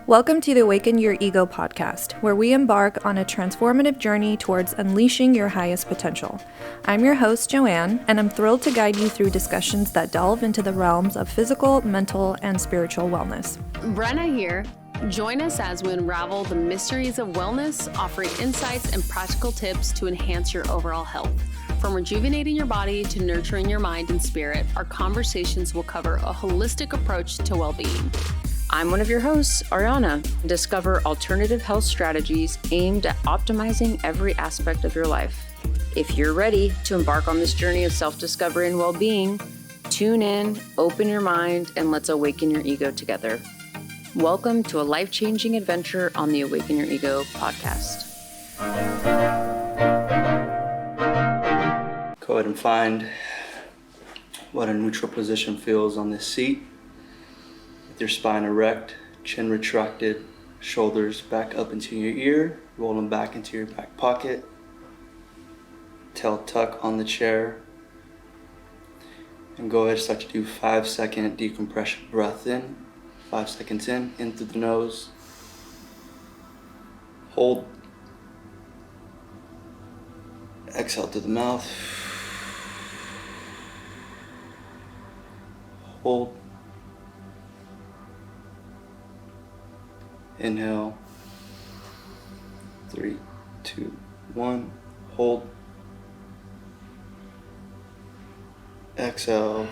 Welcome to the Awaken Your Ego podcast, where we embark on a transformative journey towards unleashing your highest potential. I'm your host, Joanne, and I'm thrilled to guide you through discussions that delve into the realms of physical, mental, and spiritual wellness. Brenna here. Join us as we unravel the mysteries of wellness, offering insights and practical tips to enhance your overall health. From rejuvenating your body to nurturing your mind and spirit, our conversations will cover a holistic approach to well-being. I'm one of your hosts, Ariana. Discover alternative health strategies aimed at optimizing every aspect of your life. If you're ready to embark on this journey of self-discovery and well-being, tune in, open your mind, and let's awaken your ego together. Welcome to a life-changing adventure on the Awaken Your Ego podcast. Go ahead and find what a neutral position feels on this seat. With your spine erect, chin retracted, shoulders back up into your ear, roll them back into your back pocket, tail tuck on the chair, and go ahead and start to do 5-second decompression breath in. 5 seconds in through the nose, hold, exhale through the mouth, hold, inhale, 3, 2, 1, hold, exhale,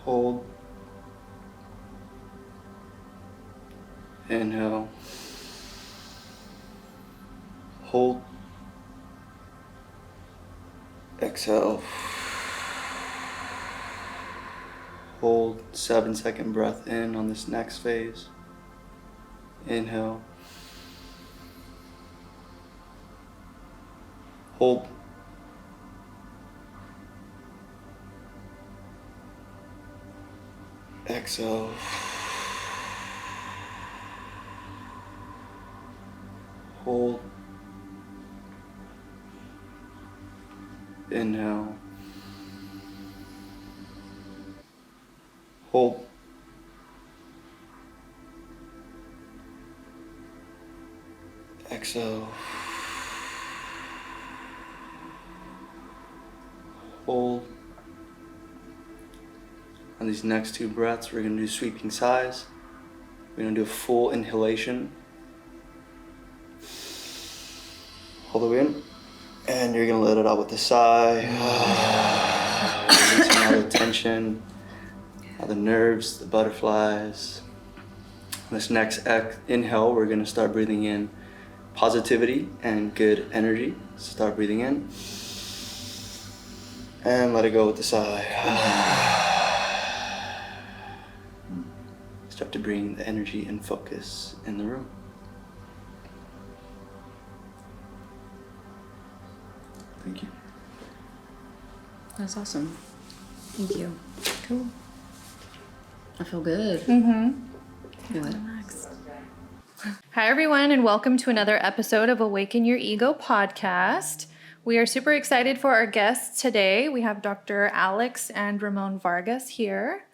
hold, inhale, hold, exhale, hold. 7-second breath in on this next phase. Inhale, hold, exhale, hold, inhale, hold, exhale, hold. On these next 2 breaths, we're going to do sweeping sighs. We're going to do a full inhalation. All the way in. And you're going to let it out with a sigh. Releasing all the tension, all the nerves, the butterflies. This next inhale, we're going to start breathing in positivity and good energy. Start breathing in. And let it go with the sigh. Start to bring the energy and focus in the room. Thank you. That's awesome. Thank you. Cool. I feel good. Good. Next. Hi, everyone, and welcome to another episode of Awaken Your Ego podcast. We are super excited for our guests today. We have Dr. Alex and Ramon Vargas here.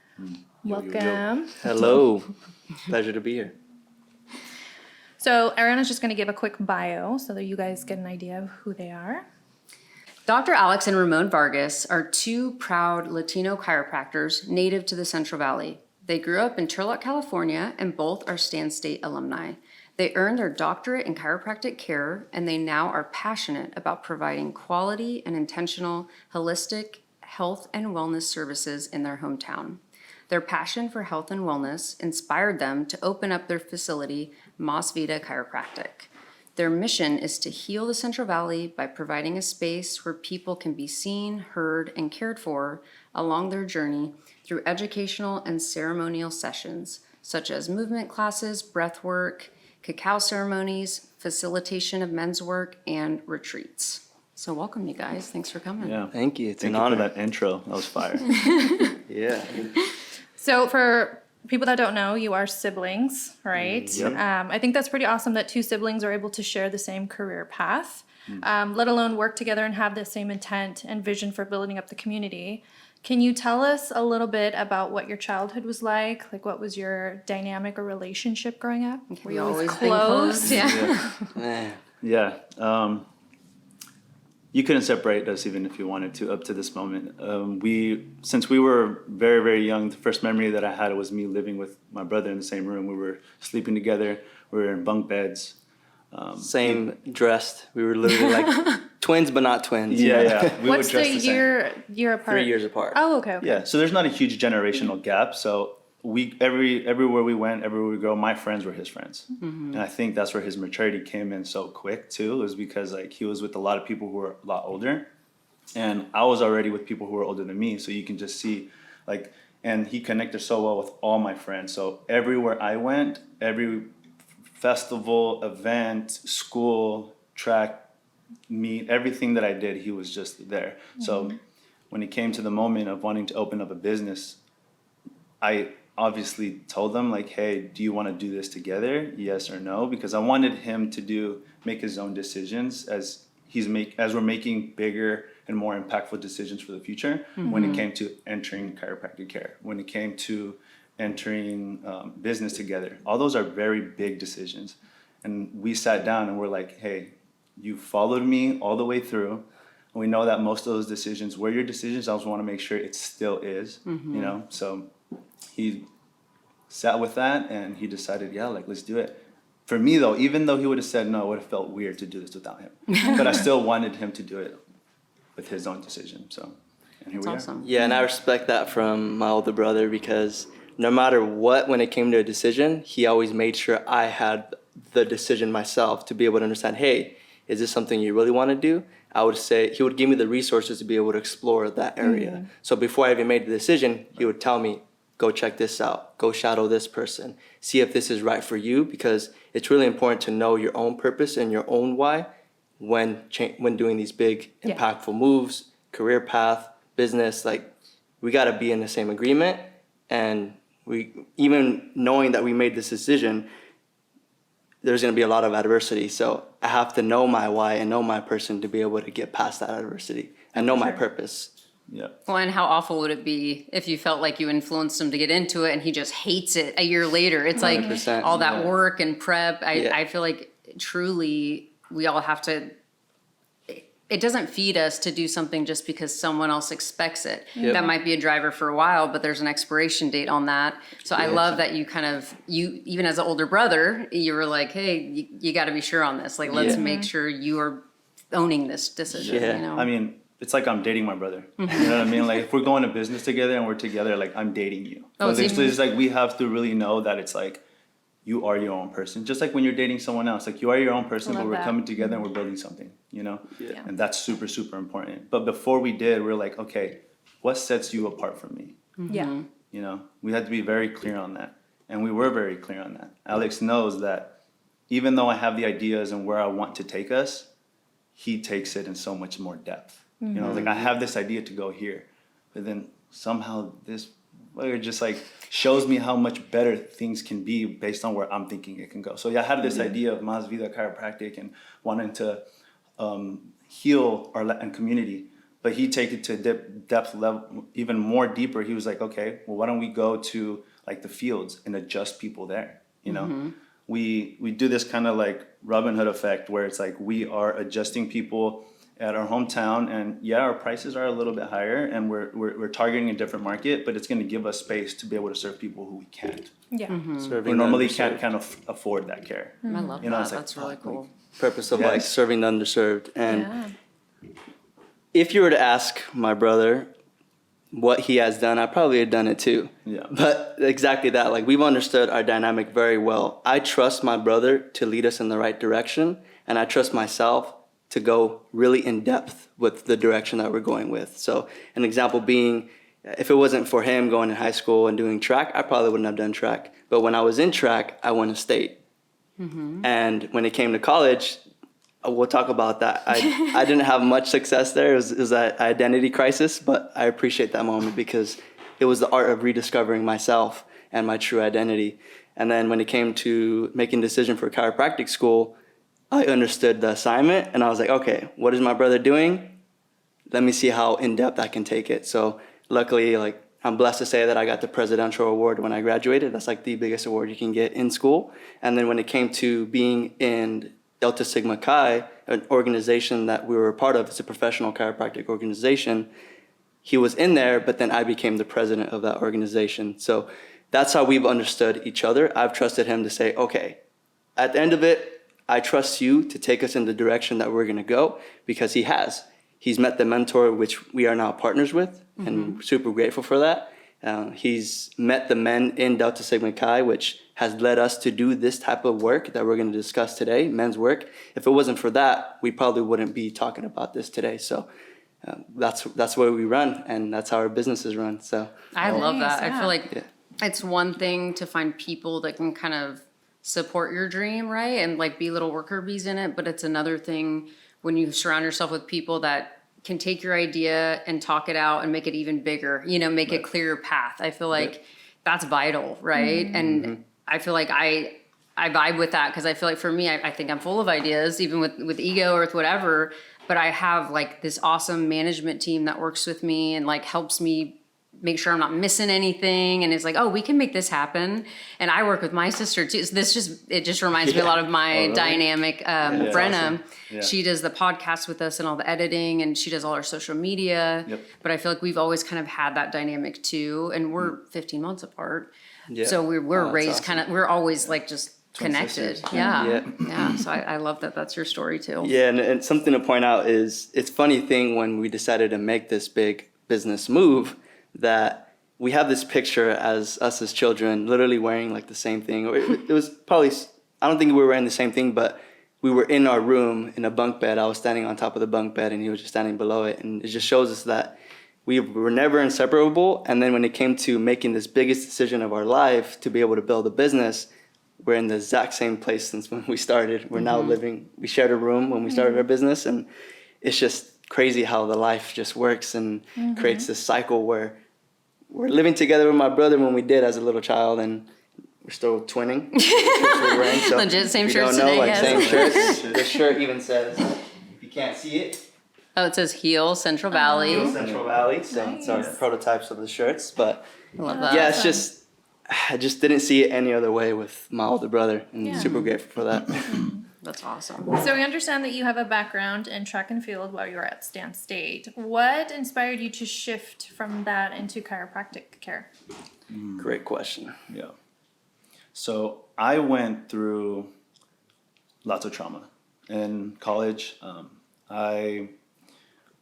Welcome. Hello. Pleasure to be here. So Ariana's just going to give a quick bio so that you guys get an idea of who they are. Dr. Alex and Ramon Vargas are 2 proud Latino chiropractors native to the Central Valley. They grew up in Turlock, California, and both are Stand State alumni. They earned their doctorate in chiropractic care, and they now are passionate about providing quality and intentional, holistic health and wellness services in their hometown. Their passion for health and wellness inspired them to open up their facility, Mas Vida Chiropractic. Their mission is to heal the Central Valley by providing a space where people can be seen, heard, and cared for along their journey through educational and ceremonial sessions, such as movement classes, breathwork, cacao ceremonies, facilitation of men's work, and retreats. So welcome, you guys. Thanks for coming. Yeah. Thank you. It's Thank an you honor. for that intro. That was fire. Yeah. So for people that don't know, you are siblings, right? Yep. I think that's pretty awesome that 2 siblings are able to share the same career path, let alone work together and have the same intent and vision for building up the community. Can you tell us a little bit about what your childhood was like? Like, what was your dynamic or relationship growing up? Were you always been close? Yeah. Yeah. Yeah. You couldn't separate us even if you wanted to up to this moment. Since we were very, very young, the first memory that I had was me living with my brother in the same room. We were sleeping together. We were in bunk beds. Same dressed. We were literally like twins, but not twins. Yeah. We What's would the dress the same. year apart? 3 years apart. Oh, okay. Yeah, so there's not a huge generational gap. So everywhere we went, everywhere we go, my friends were his friends, and I think that's where his maturity came in so quick too. Was because like he was with a lot of people who were a lot older, and I was already with people who were older than me. So you can just see, like, and he connected so well with all my friends. So everywhere I went, every festival, event, school, track, meet, everything that I did, he was just there. So when it came to the moment of wanting to open up a business, I obviously told them like, hey, do you want to do this together? Yes or no? Because I wanted him to make his own decisions as we're making bigger and more impactful decisions for the future. When it came to entering chiropractic care, when it came to entering business together, all those are very big decisions. And we sat down and we're like, hey, you followed me all the way through. And we know that most of those decisions were your decisions. I just want to make sure it still is, you know? So he sat with that and he decided, yeah, like, let's do it. For me though, even though he would have said no, it would have felt weird to do this without him. But I still wanted him to do it with his own decision. So, and here That's we awesome. Yeah, and I respect that from my older brother because no matter what, when it came to a decision, he always made sure I had the decision myself to be able to understand, hey, is this something you really want to do? I would say he would give me the resources to be able to explore that area. So before I even made the decision, he would tell me, go check this out, go shadow this person, see if this is right for you, because it's really important to know your own purpose and your own why when doing these big, impactful moves, career path, business. Like, we got to be in the same agreement. And we, even knowing that we made this decision, there's going to be a lot of adversity. So I have to know my why and know my person to be able to get past that adversity and know my purpose. Yeah. Well, and how awful would it be if you felt like you influenced him to get into it and he just hates it a year later? It's like 100%, all that work and prep. Yeah. I feel like truly we all have to, it doesn't feed us to do something just because someone else expects it. Yep. That might be a driver for a while, but there's an expiration date on that. So I love that you even as an older brother, you were like, hey, you got to be sure on this. Like, let's make sure you are owning this decision. Yeah. You know? I mean, it's like I'm dating my brother. You know what I mean? Like, if we're going to business together and we're together, like, I'm dating you. Oh, But it's like we have to really know that it's like you are your own person. Just like when you're dating someone else, like, you are your own person, but Love we're that. coming together and we're building something, you know? Yeah. And that's super, super important. But before we did, we're like, okay, what sets you apart from me? Yeah. You know, we had to be very clear on that. And we were very clear on that. Alex knows that even though I have the ideas and where I want to take us, he takes it in so much more depth. You know, like, I have this idea to go here, but then somehow this just like shows me how much better things can be based on where I'm thinking it can go. So yeah, I had this idea of Mas Vida Chiropractic and wanting to heal our Latin community, but he take it to depth level, even more deeper. He was like, okay, well, why don't we go to like the fields and adjust people there? You know, we do this kind of like Robin Hood effect where it's like we are adjusting people at our hometown, and yeah, our prices are a little bit higher, and we're targeting a different market, but it's going to give us space to be able to serve people who we can't. Yeah. Serving We normally the can't underserved. kind of afford that care. I love You know, that. it's like, That's really fuck, cool. Purpose of Yes. like serving the underserved. And Yeah. if you were to ask my brother what he has done, I probably had done it too. Yeah. But exactly that, like, we've understood our dynamic very well. I trust my brother to lead us in the right direction, and I trust myself to go really in depth with the direction that we're going with. So an example being, if it wasn't for him going in high school and doing track, I probably wouldn't have done track. But when I was in track, I won a state. And when it came to college, we'll talk about that. I didn't have much success there. It was an identity crisis, but I appreciate that moment because it was the art of rediscovering myself and my true identity. And then when it came to making a decision for chiropractic school, I understood the assignment and I was like, okay, what is my brother doing? Let me see how in depth I can take it. So luckily, like, I'm blessed to say that I got the presidential award when I graduated. That's like the biggest award you can get in school. And then when it came to being in Delta Sigma Chi, an organization that we were a part of, it's a professional chiropractic organization, he was in there, but then I became the president of that organization. So that's how we've understood each other. I've trusted him to say, okay, at the end of it, I trust you to take us in the direction that we're going to go, because he has. He's met the mentor, which we are now partners with, and we're super grateful for that. He's met the men in Delta Sigma Chi, which has led us to do this type of work that we're going to discuss today, men's work. If it wasn't for that, we probably wouldn't be talking about this today. So that's where we run, and that's how our business is run. So I love that. Nice, I feel like yeah. it's one thing to find people that can kind of support your dream, right? And like be little worker bees in it. But it's another thing when you surround yourself with people that can take your idea and talk it out and make it even bigger, you know, make a clearer path. I feel like that's vital, right? And I feel like I vibe with that, because I feel like for me, I think I'm full of ideas, even with ego or with whatever, but I have like this awesome management team that works with me and like helps me make sure I'm not missing anything. And it's like, oh, we can make this happen. And I work with my sister too. So it just reminds me a lot of my dynamic, Brenna. Awesome. Yeah. She does the podcast with us and all the editing, and she does all our social media. Yep. But I feel like we've always kind of had that dynamic too. And we're 15 months apart. Yeah. So we're Oh, raised awesome. kind of, we're always like just connected. sisters. Yeah. So I love that that's your story too. Yeah, and something to point out is, it's a funny thing when we decided to make this big business move, that we have this picture as us as children literally wearing like the same thing. Or it was probably, I don't think we were wearing the same thing, but we were in our room in a bunk bed. I was standing on top of the bunk bed and he was just standing below it. And it just shows us that we were never inseparable. And then when it came to making this biggest decision of our life to be able to build a business, we're in the exact same place since when we started. We're now living, we shared a room when we started our business. And it's just crazy how the life just works and creates this cycle where we're living together with my brother when we did as a little child, and we're still twinning. We're wearing, so Legit, same if you shirts don't know, today, like yes. same shirts. The shirt even says, if you can't see it, Oh, it says Heel Central Valley. Central Valley. So it's our prototypes of the shirts. But I love that. yeah, it's just, I just didn't see it any other way with my older brother, and super grateful for that. That's awesome. So we understand that you have a background in track and field while you were at Stan State. What inspired you to shift from that into chiropractic care? Great question. Yeah. So I went through lots of trauma in college. I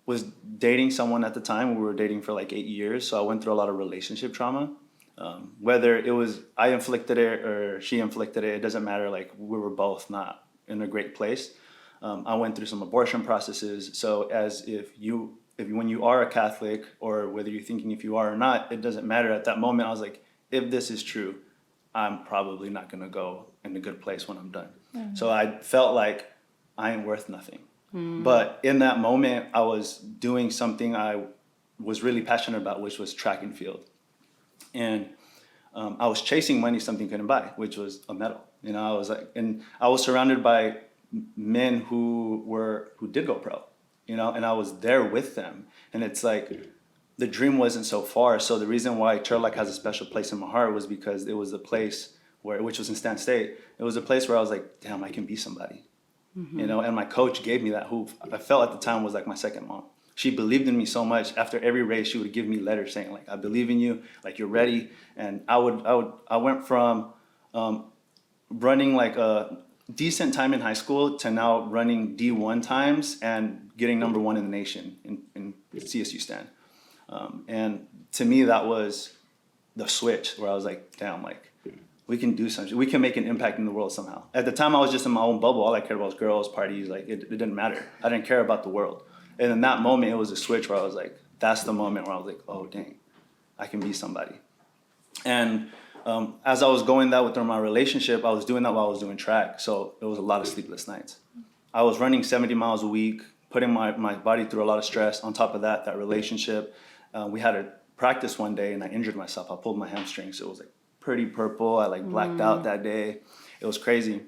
was dating someone at the time. We were dating for like 8 years. So I went through a lot of relationship trauma. Whether it was I inflicted it or she inflicted it, it doesn't matter. Like, we were both not in a great place. I went through some abortion processes. So as when you are a Catholic, or whether you're thinking if you are or not, it doesn't matter. At that moment, I was like, if this is true, I'm probably not going to go in a good place when I'm done. So I felt like I ain't worth nothing. But in that moment, I was doing something I was really passionate about, which was track and field. And I was chasing money something couldn't buy, which was a medal. You know, I was like, and I was surrounded by men who did go pro, you know, and I was there with them. And it's like, the dream wasn't so far. So the reason why Turlock has a special place in my heart was because it was a place which was in Stan State. It was a place where I was like, damn, I can be somebody, you know, and my coach gave me that, who I felt at the time was like my second mom. She believed in me so much. After every race, she would give me letters saying like, I believe in you, like you're ready. And I went from running like a decent time in high school to now running D1 times and getting #1 in the nation in CSU Stan. And to me, that was the switch where I was like, damn, like, we can do something. We can make an impact in the world somehow. At the time, I was just in my own bubble. All I cared about was girls, parties. Like, it didn't matter. I didn't care about the world. And in that moment, it was a switch where I was like, that's the moment where I was like, oh, dang, I can be somebody. And as I was going that within my relationship, I was doing that while I was doing track. So it was a lot of sleepless nights. I was running 70 miles a week, putting my body through a lot of stress. On top of that relationship, we had a practice one day and I injured myself. I pulled my hamstring. So it was like pretty purple. I like blacked out that day. It was crazy.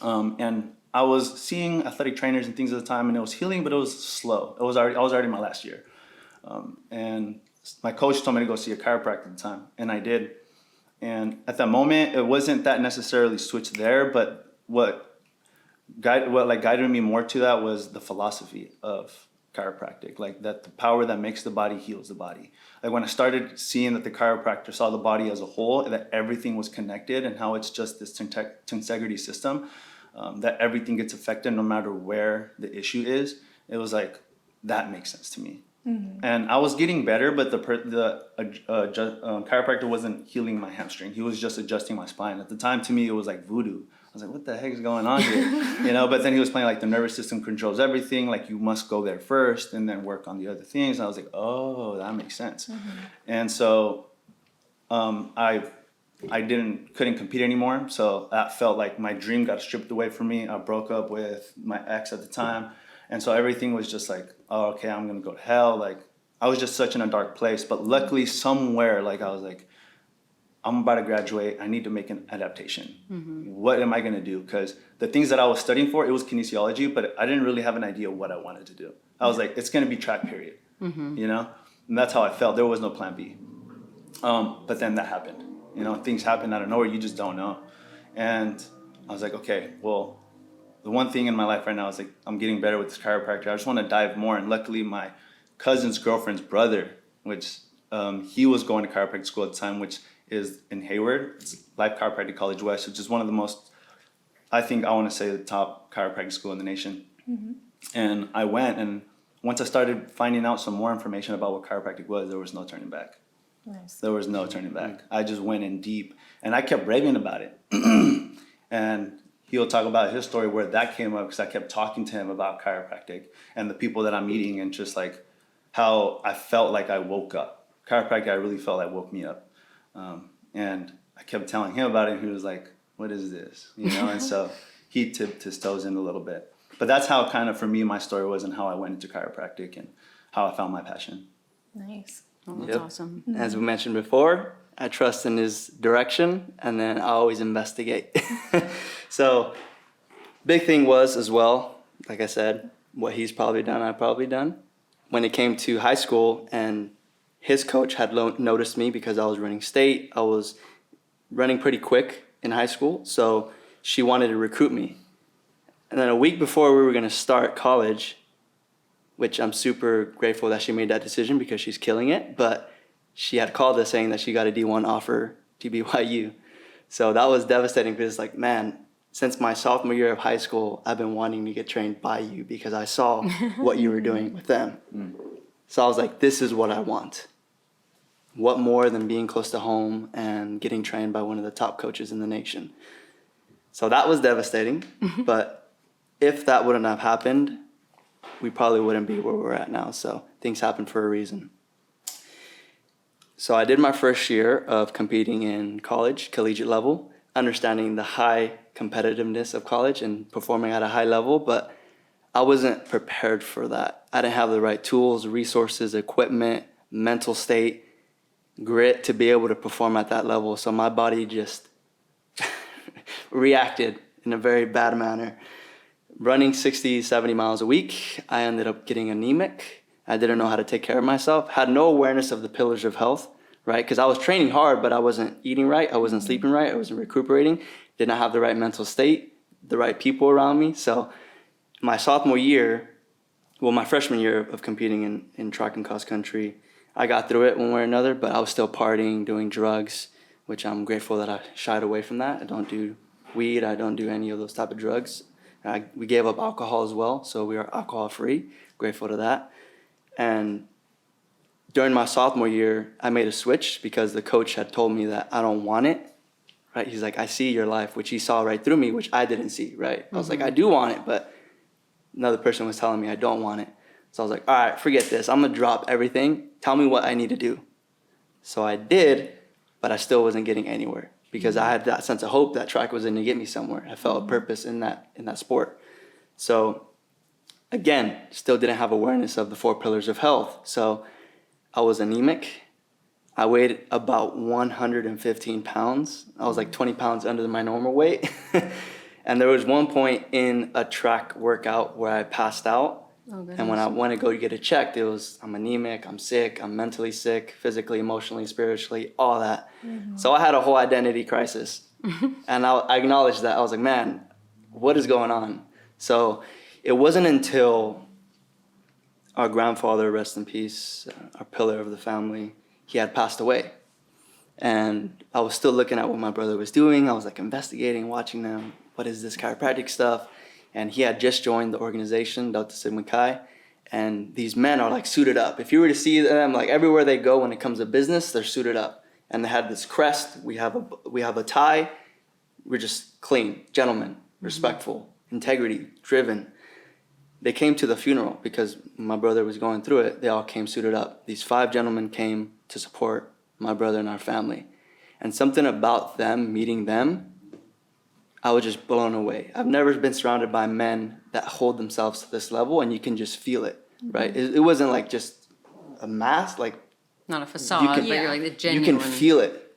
And I was seeing athletic trainers and things at the time, and it was healing, but it was slow. I was already in my last year. And my coach told me to go see a chiropractor at the time, and I did. And at that moment, it wasn't that necessarily switched there, but what guided me more to that was the philosophy of chiropractic, like that the power that makes the body heals the body. Like when I started seeing that the chiropractor saw the body as a whole, and that everything was connected, and how it's just this tensegrity system, that everything gets affected no matter where the issue is. It was like, that makes sense to me. Mm-hmm. And I was getting better, but the chiropractor wasn't healing my hamstring. He was just adjusting my spine. At the time, to me, it was like voodoo. I was like, what the heck is going on here? You know, but then he was playing like the nervous system controls everything. Like you must go there first and then work on the other things. And I was like, oh, that makes sense. Mm-hmm. And so I couldn't compete anymore. So that felt like my dream got stripped away from me. I broke up with my ex at the time. And so everything was just like, oh, okay, I'm going to go to hell. Like I was just such in a dark place. But luckily somewhere, like I was like, I'm about to graduate. I need to make an adaptation. Mm-hmm. What am I going to do? Because the things that I was studying for, it was kinesiology, but I didn't really have an idea what I wanted to do. I was like, it's going to be track period, you know? And that's how I felt. There was no plan B. But then that happened. You know, things happen out of nowhere. You just don't know. And I was like, okay, well, the one thing in my life right now is like, I'm getting better with this chiropractor. I just want to dive more. And luckily my cousin's girlfriend's brother, which he was going to chiropractic school at the time, which is in Hayward. It's Life Chiropractic College West, which is one of the most, I think I want to say the top chiropractic school in the nation. Mm-hmm. And I went, and once I started finding out some more information about what chiropractic was, there was no turning back. Nice. There was no turning back. I just went in deep, and I kept raving about it. And he'll talk about his story where that came up, because I kept talking to him about chiropractic and the people that I'm meeting, and just like how I felt like I woke up. Chiropractic, I really felt like woke me up. And I kept telling him about it, and he was like, what is this? You know, and so he tipped his toes in a little bit. But that's how kind of, for me, my story was, and how I went into chiropractic and how I found my passion. Nice. Oh, that's awesome. As we mentioned before, I trust in his direction, and then I always investigate. So big thing was as well, like I said, what he's probably done, I've probably done. When it came to high school, and his coach had noticed me because I was running state. I was running pretty quick in high school, so she wanted to recruit me. And then a week before we were going to start college, which I'm super grateful that she made that decision because she's killing it, but she had called us saying that she got a D1 offer to BYU. So that was devastating, because it's like, man, since my sophomore year of high school, I've been wanting to get trained by you because I saw what you were doing with them. So I was like, this is what I want. What more than being close to home and getting trained by one of the top coaches in the nation? So that was devastating. But if that wouldn't have happened, we probably wouldn't be where we're at now. So things happen for a reason. So I did my first year of competing in college, collegiate level, understanding the high competitiveness of college and performing at a high level, but I wasn't prepared for that. I didn't have the right tools, resources, equipment, mental state, grit to be able to perform at that level. So my body just reacted in a very bad manner. Running 60, 70 miles a week, I ended up getting anemic. I didn't know how to take care of myself, had no awareness of the pillars of health, right? Because I was training hard, but I wasn't eating right. I wasn't sleeping right. I wasn't recuperating. Did not have the right mental state, the right people around me. So my sophomore year, well, my freshman year of competing in track and cross country, I got through it one way or another, but I was still partying, doing drugs, which I'm grateful that I shied away from that. I don't do weed. I don't do any of those type of drugs. We gave up alcohol as well, so we are alcohol free. Grateful to that. And during my sophomore year, I made a switch because the coach had told me that I don't want it. Right? He's like, I see your life, which he saw right through me, which I didn't see. Right? I was like, I do want it, but another person was telling me I don't want it. So I was like, all right, forget this. I'm gonna drop everything. Tell me what I need to do. So I did, but I still wasn't getting anywhere because I had that sense of hope that track was gonna get me somewhere. I felt a purpose in that sport. So again, still didn't have awareness of the 4 pillars of health. So I was anemic. I weighed about 115 pounds. I was like 20 pounds under my normal weight. And there was one point in a track workout where I passed out Oh, goodness. And when I went to go get it checked, it was, I'm anemic, I'm sick, I'm mentally sick, physically, emotionally, spiritually, all that. So I had a whole identity crisis. And I acknowledged that. I was like, man, what is going on? So it wasn't until our grandfather, rest in peace, our pillar of the family, he had passed away. And I was still looking at what my brother was doing. I was like investigating, watching them. What is this chiropractic stuff? And he had just joined the organization, Dr. Sigmund Kai. And these men are like suited up. If you were to see them, like everywhere they go when it comes to business, they're suited up. And they had this crest. We have a tie. We're just clean, gentlemen, respectful, integrity, driven. They came to the funeral because my brother was going through it. They all came suited up. These 5 gentlemen came to support my brother and our family. And something about them, meeting them, I was just blown away. I've never been surrounded by men that hold themselves to this level, and you can just feel it, right? It wasn't like just a mask, like Not a facade, but you're like the genuine. you can feel it.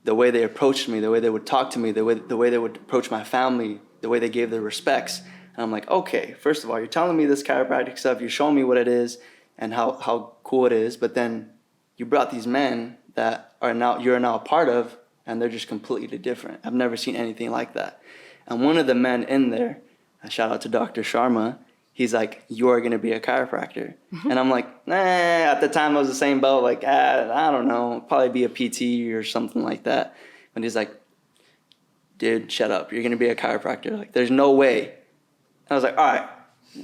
The way they approached me, the way they would talk to me, the way they would approach my family, the way they gave their respects. And I'm like, okay, first of all, you're telling me this chiropractic stuff, you're showing me what it is and how cool it is, but then you brought these men that you're now a part of, and they're just completely different. I've never seen anything like that. And one of the men in there, a shout out to Dr. Sharma, he's like, you're going to be a chiropractor. And I'm like, nah, at the time I was the same boat, like, I don't know, probably be a PT or something like that. And he's like, dude, shut up. You're going to be a chiropractor. Like, there's no way. I was like, all right,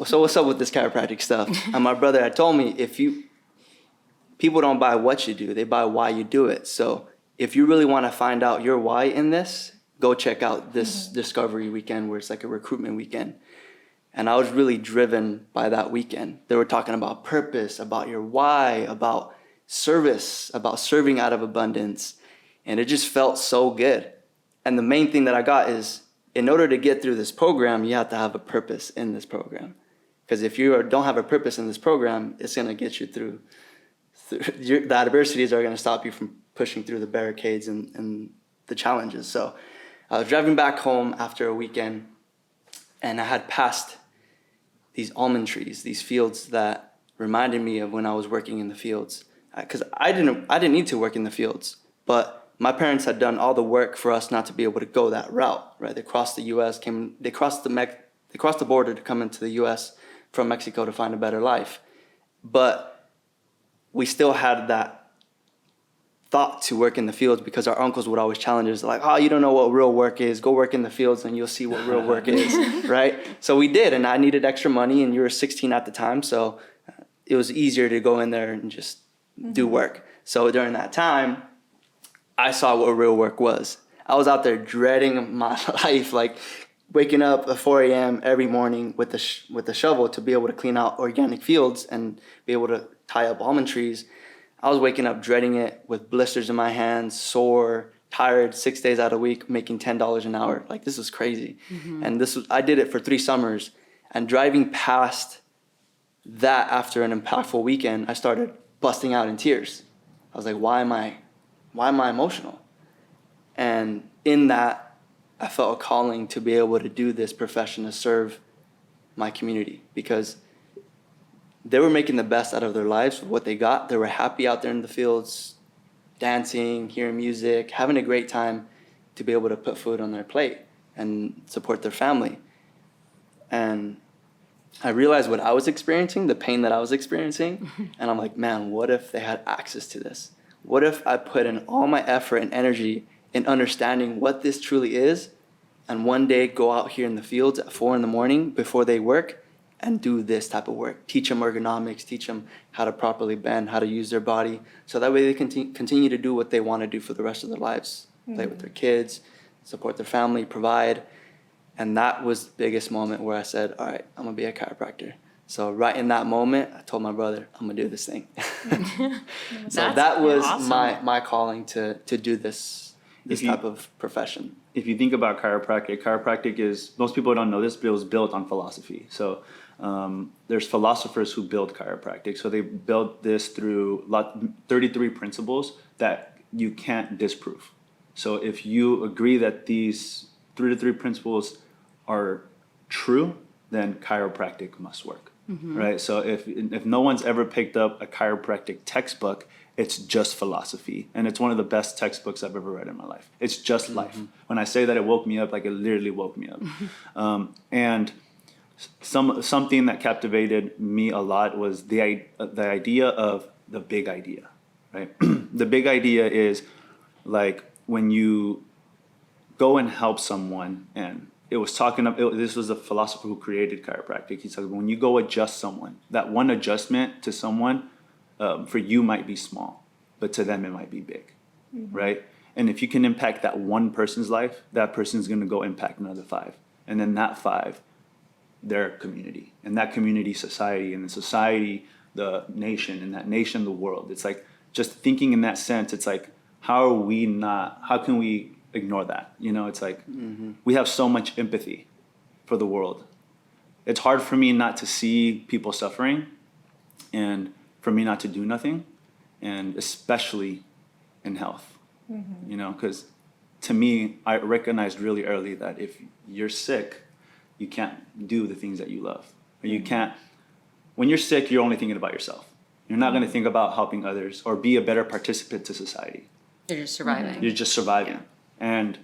so what's up with this chiropractic stuff? And my brother had told me, people don't buy what you do, they buy why you do it. So if you really want to find out your why in this, go check out this Discovery weekend where it's like a recruitment weekend. And I was really driven by that weekend. They were talking about purpose, about your why, about service, about serving out of abundance. And it just felt so good. And the main thing that I got is, in order to get through this program, you have to have a purpose in this program. Because if you don't have a purpose in this program, it's going to get you through the adversities are going to stop you from pushing through the barricades and the challenges. So I was driving back home after a weekend, and I had passed these almond trees, these fields that reminded me of when I was working in the fields. Because I didn't need to work in the fields, but my parents had done all the work for us not to be able to go that route, right? They crossed the U.S., they crossed the border to come into the U.S. from Mexico to find a better life. But we still had that thought to work in the fields because our uncles would always challenge us, like, oh, you don't know what real work is. Go work in the fields and you'll see what real work is, right? So we did, and I needed extra money, and you were 16 at the time, so it was easier to go in there and just do work. So during that time, I saw what real work was. I was out there dreading my life, like waking up at 4 a.m. every morning with a shovel to be able to clean out organic fields and be able to tie up almond trees. I was waking up dreading it with blisters in my hands, sore, tired, 6 days out of the week, making $10 an hour. Like, this was crazy. And I did it for 3 summers. And driving past that after an impactful weekend, I started busting out in tears. I was like, why am I emotional? And in that, I felt a calling to be able to do this profession, to serve my community, because they were making the best out of their lives with what they got. They were happy out there in the fields, dancing, hearing music, having a great time to be able to put food on their plate and support their family. And I realized what I was experiencing, the pain that I was experiencing, and I'm like, man, what if they had access to this? What if I put in all my effort and energy in understanding what this truly is, and one day go out here in the fields at 4 a.m. before they work and do this type of work, teach them ergonomics, teach them how to properly bend, how to use their body, so that way they can continue to do what they want to do for the rest of their lives, play with their kids, support their family, provide. And that was the biggest moment where I said, all right, I'm going to be a chiropractor. So right in that moment, I told my brother, I'm going to do this thing. So that was awesome. my calling to do this type of profession. If you think about chiropractic is, most people don't know this, but it was built on philosophy. So there's philosophers who build chiropractic. So they built this through 33 principles that you can't disprove. So if you agree that these 33 principles are true, then chiropractic must work. right? So if no one's ever picked up a chiropractic textbook, it's just philosophy. And it's one of the best textbooks I've ever read in my life. It's just life. When I say that it woke me up, like it literally woke me up. And something that captivated me a lot was the idea of the big idea, right? The big idea is like when you go and help someone, and this was a philosopher who created chiropractic. He's like, when you go adjust someone, that one adjustment to someone for you might be small, but to them it might be big, right? And if you can impact that one person's life, that person's going to go impact another 5, and then that 5, their community, and that community society, and the society the nation, and that nation the world. It's like just thinking in that sense. It's like how can we ignore that? It's like we have so much empathy for the world. It's hard for me not to see people suffering, and for me not to do nothing, and especially in health. Because to me, I recognized really early that if you're sick, you can't do the things that you love. Or you can't, when you're sick, you're only thinking about yourself. You're not going to think about helping others or be a better participant to society. You're just surviving. You're just surviving. And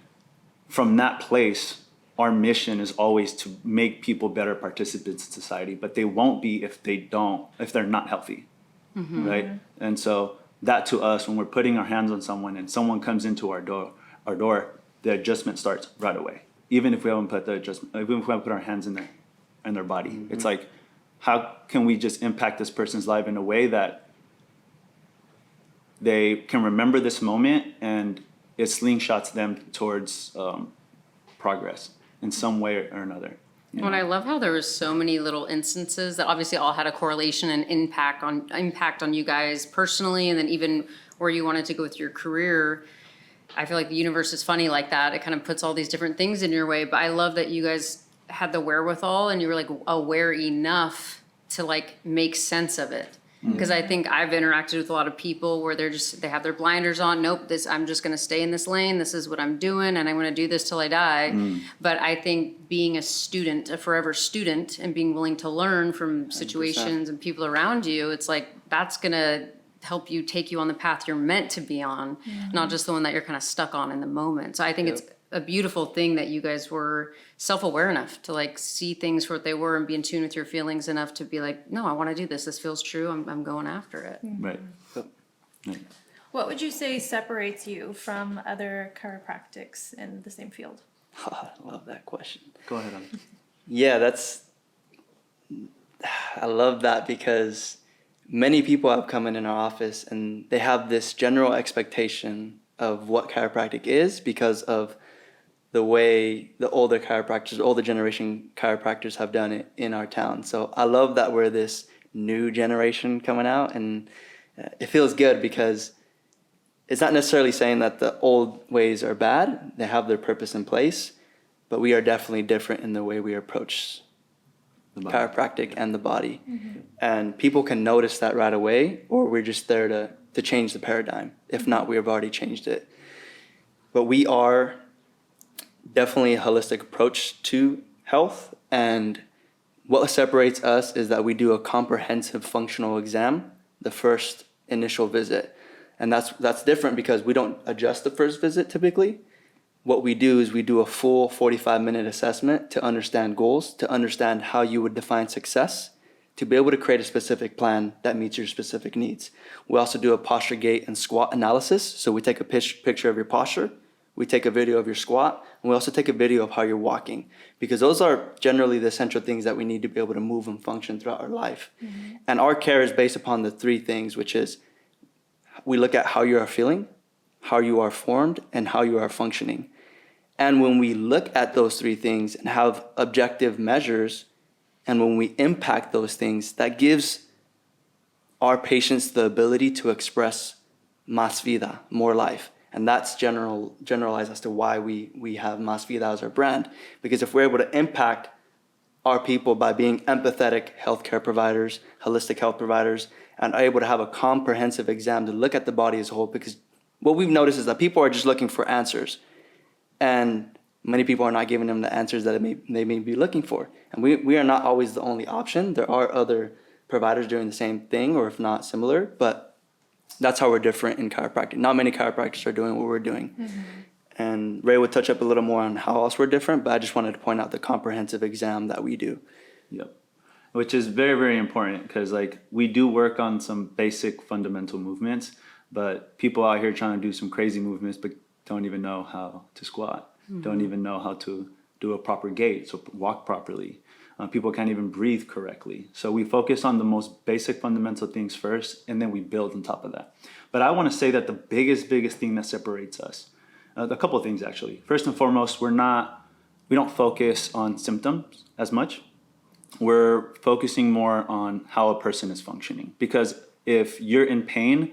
from that place, our mission is always to make people better participants in society, but they won't be if they're not healthy, right? And so that to us, when we're putting our hands on someone and someone comes into our door, the adjustment starts right away. Even if we haven't put our hands in their body, it's like, how can we just impact this person's life in a way that they can remember this moment and it slingshots them towards progress in some way or another. And I love how there was so many little instances that obviously all had a correlation and impact on you guys personally, and then even where you wanted to go with your career. I feel like the universe is funny like that. It kind of puts all these different things in your way. But I love that you guys had the wherewithal and you were like aware enough to like make sense of it. Because I think I've interacted with a lot of people where they have their blinders on. Nope, I'm just going to stay in this lane. This is what I'm doing, and I'm going to do this till I die. But I think being a student, a forever student, and being willing to learn from situations 100%. And people around you, it's like that's going to help you take you on the path you're meant to be on, not just the one that you're kind of stuck on in the moment. So I think it's a beautiful thing that you guys were self-aware enough to like see things for what they were and be in tune with your feelings enough to be like, no, I want to do this. This feels true. I'm going after it. Right. What would you say separates you from other chiropractics in the same field? I love that question. Go ahead. Yeah, I love that because many people have come in our office and they have this general expectation of what chiropractic is because of the way the older generation chiropractors have done it in our town. So I love that we're this new generation coming out, and it feels good because it's not necessarily saying that the old ways are bad. They have their purpose in place, but we are definitely different in the way we approach chiropractic and the body. And people can notice that right away, or we're just there to change the paradigm. If not, we have already changed it. But we are definitely a holistic approach to health, and what separates us is that we do a comprehensive functional exam the first initial visit. And that's different because we don't adjust the first visit typically. What we do is we do a full 45-minute assessment to understand goals, to understand how you would define success, to be able to create a specific plan that meets your specific needs. We also do a posture, gait, and squat analysis. So we take a picture of your posture, we take a video of your squat, and we also take a video of how you're walking, because those are generally the essential things that we need to be able to move and function throughout our life. And our care is based upon the 3 things, which is we look at how you are feeling, how you are formed, and how you are functioning. And when we look at those 3 things and have objective measures, and when we impact those things, that gives our patients the ability to express Mas Vida, more life. And that's generalized as to why we have Mas Vida as our brand. Because if we're able to impact our people by being empathetic healthcare providers, holistic health providers, and are able to have a comprehensive exam to look at the body as a whole, because what we've noticed is that people are just looking for answers. And many people are not giving them the answers that they may be looking for. And we are not always the only option. There are other providers doing the same thing, or if not similar, but that's how we're different in chiropractic. Not many chiropractors are doing what we're doing. And Ray would touch up a little more on how else we're different, but I just wanted to point out the comprehensive exam that we do. Yep. Which is very, very important, because like we do work on some basic fundamental movements, but people out here trying to do some crazy movements but don't even know how to squat, don't even know how to do a proper gait, so walk properly. People can't even breathe correctly. So we focus on the most basic fundamental things first, and then we build on top of that. But I want to say that the biggest thing that separates us, a couple of things actually. First and foremost, we don't focus on symptoms as much. We're focusing more on how a person is functioning. Because if you're in pain,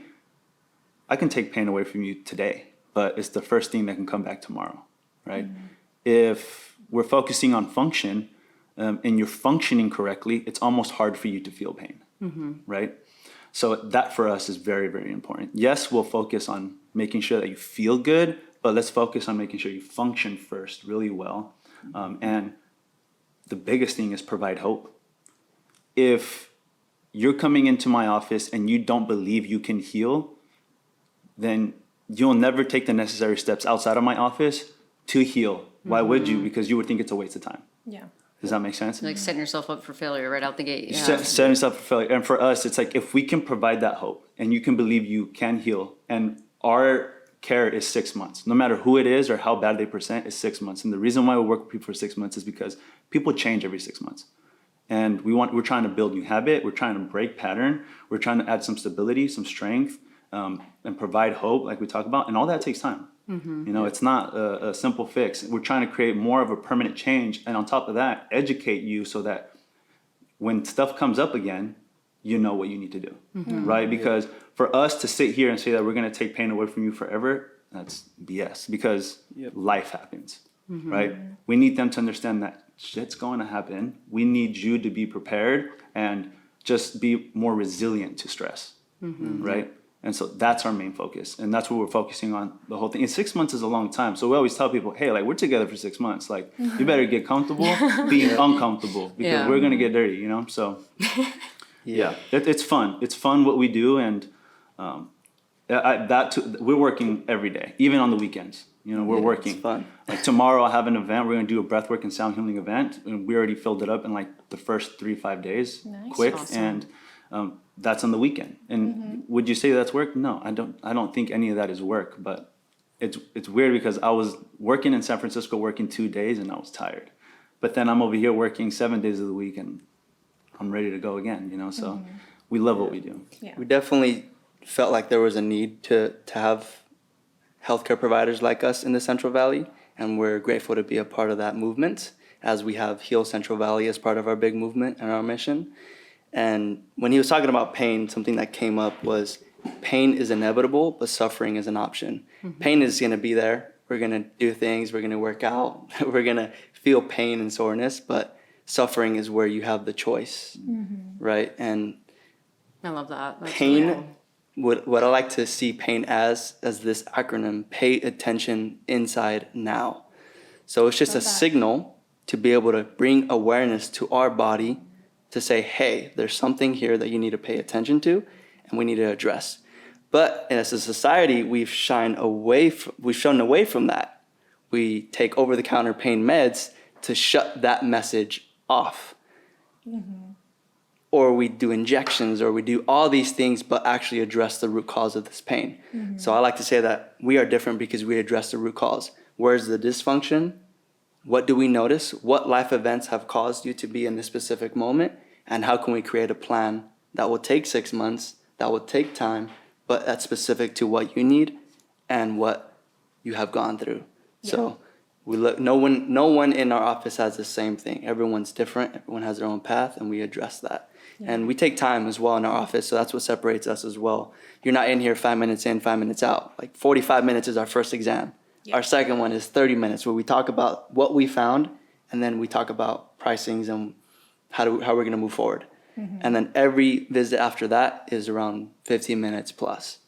I can take pain away from you today, but it's the first thing that can come back tomorrow, right? If we're focusing on function, and you're functioning correctly, it's almost hard for you to feel pain, right? So that for us is very, very important. Yes, we'll focus on making sure that you feel good, but let's focus on making sure you function first really well. And the biggest thing is provide hope. If you're coming into my office and you don't believe you can heal, then you'll never take the necessary steps outside of my office to heal. Why would you? Because you would think it's a waste of time. Yeah. Does that make sense? Like setting yourself up for failure right out the gate. Setting yourself up for failure. And for us, it's like if we can provide that hope and you can believe you can heal, and our care is 6 months. No matter who it is or how bad they present, it's 6 months. And the reason why we work with people for 6 months is because people change every 6 months. And we're trying to build new habit. We're trying to break pattern. We're trying to add some stability, some strength, and provide hope, like we talk about. And all that takes time. It's not a simple fix. We're trying to create more of a permanent change. And on top of that, educate you so that when stuff comes up again, you know what you need to do, right? Because for us to sit here and say that we're going to take pain away from you forever, that's BS, because life happens, right? We need them to understand that shit's going to happen. We need you to be prepared and just be more resilient to stress, right? And so that's our main focus. And that's what we're focusing on the whole thing. And 6 months is a long time. So we always tell people, hey, like we're together for 6 months. Like you better get comfortable being uncomfortable, because we're going to get dirty, So it's fun. It's fun what we do. And we're working every day, even on the weekends. We're working. It's fun. Like tomorrow I have an event. We're going to do a breathwork and sound healing event. And we already filled it up in like the first 3-5 days. Nice. Quick. Awesome. And that's on the weekend. And would you say that's work? No, I don't think any of that is work, but it's weird because I was working in San Francisco, working 2 days, and I was tired. But then I'm over here working 7 days of the week and I'm ready to go again, so we love what we do. Yeah. We definitely felt like there was a need to have healthcare providers like us in the Central Valley, and we're grateful to be a part of that movement, as we have Heal Central Valley as part of our big movement and our mission. And when he was talking about pain, something that came up was pain is inevitable, but suffering is an option. Pain is going to be there. We're going to do things. We're going to work out. We're going to feel pain and soreness, but suffering is where you have the choice, right? And I love that. That's pain, what I like to see pain as this acronym, pay attention inside now. So it's just a signal to be able to bring awareness to our body to say, hey, there's something here that you need to pay attention to and we need to address. But as a society, we've shown away from that. We take over-the-counter pain meds to shut that message off. Or we do injections, or we do all these things, but actually address the root cause of this pain. So I like to say that we are different because we address the root cause. Where's the dysfunction? What do we notice? What life events have caused you to be in this specific moment? And how can we create a plan that will take 6 months, that will take time, but that's specific to what you need and what you have gone through. So we look. No one in our office has the same thing. Everyone's different. Everyone has their own path, and we address that. And we take time as well in our office, so that's what separates us as well. You're not in here 5 minutes in, 5 minutes out. Like 45 minutes is our first exam. Our second one is 30 minutes, where we talk about what we found, and then we talk about pricings and how we're going to move forward. And then every visit after that is around 15 minutes plus.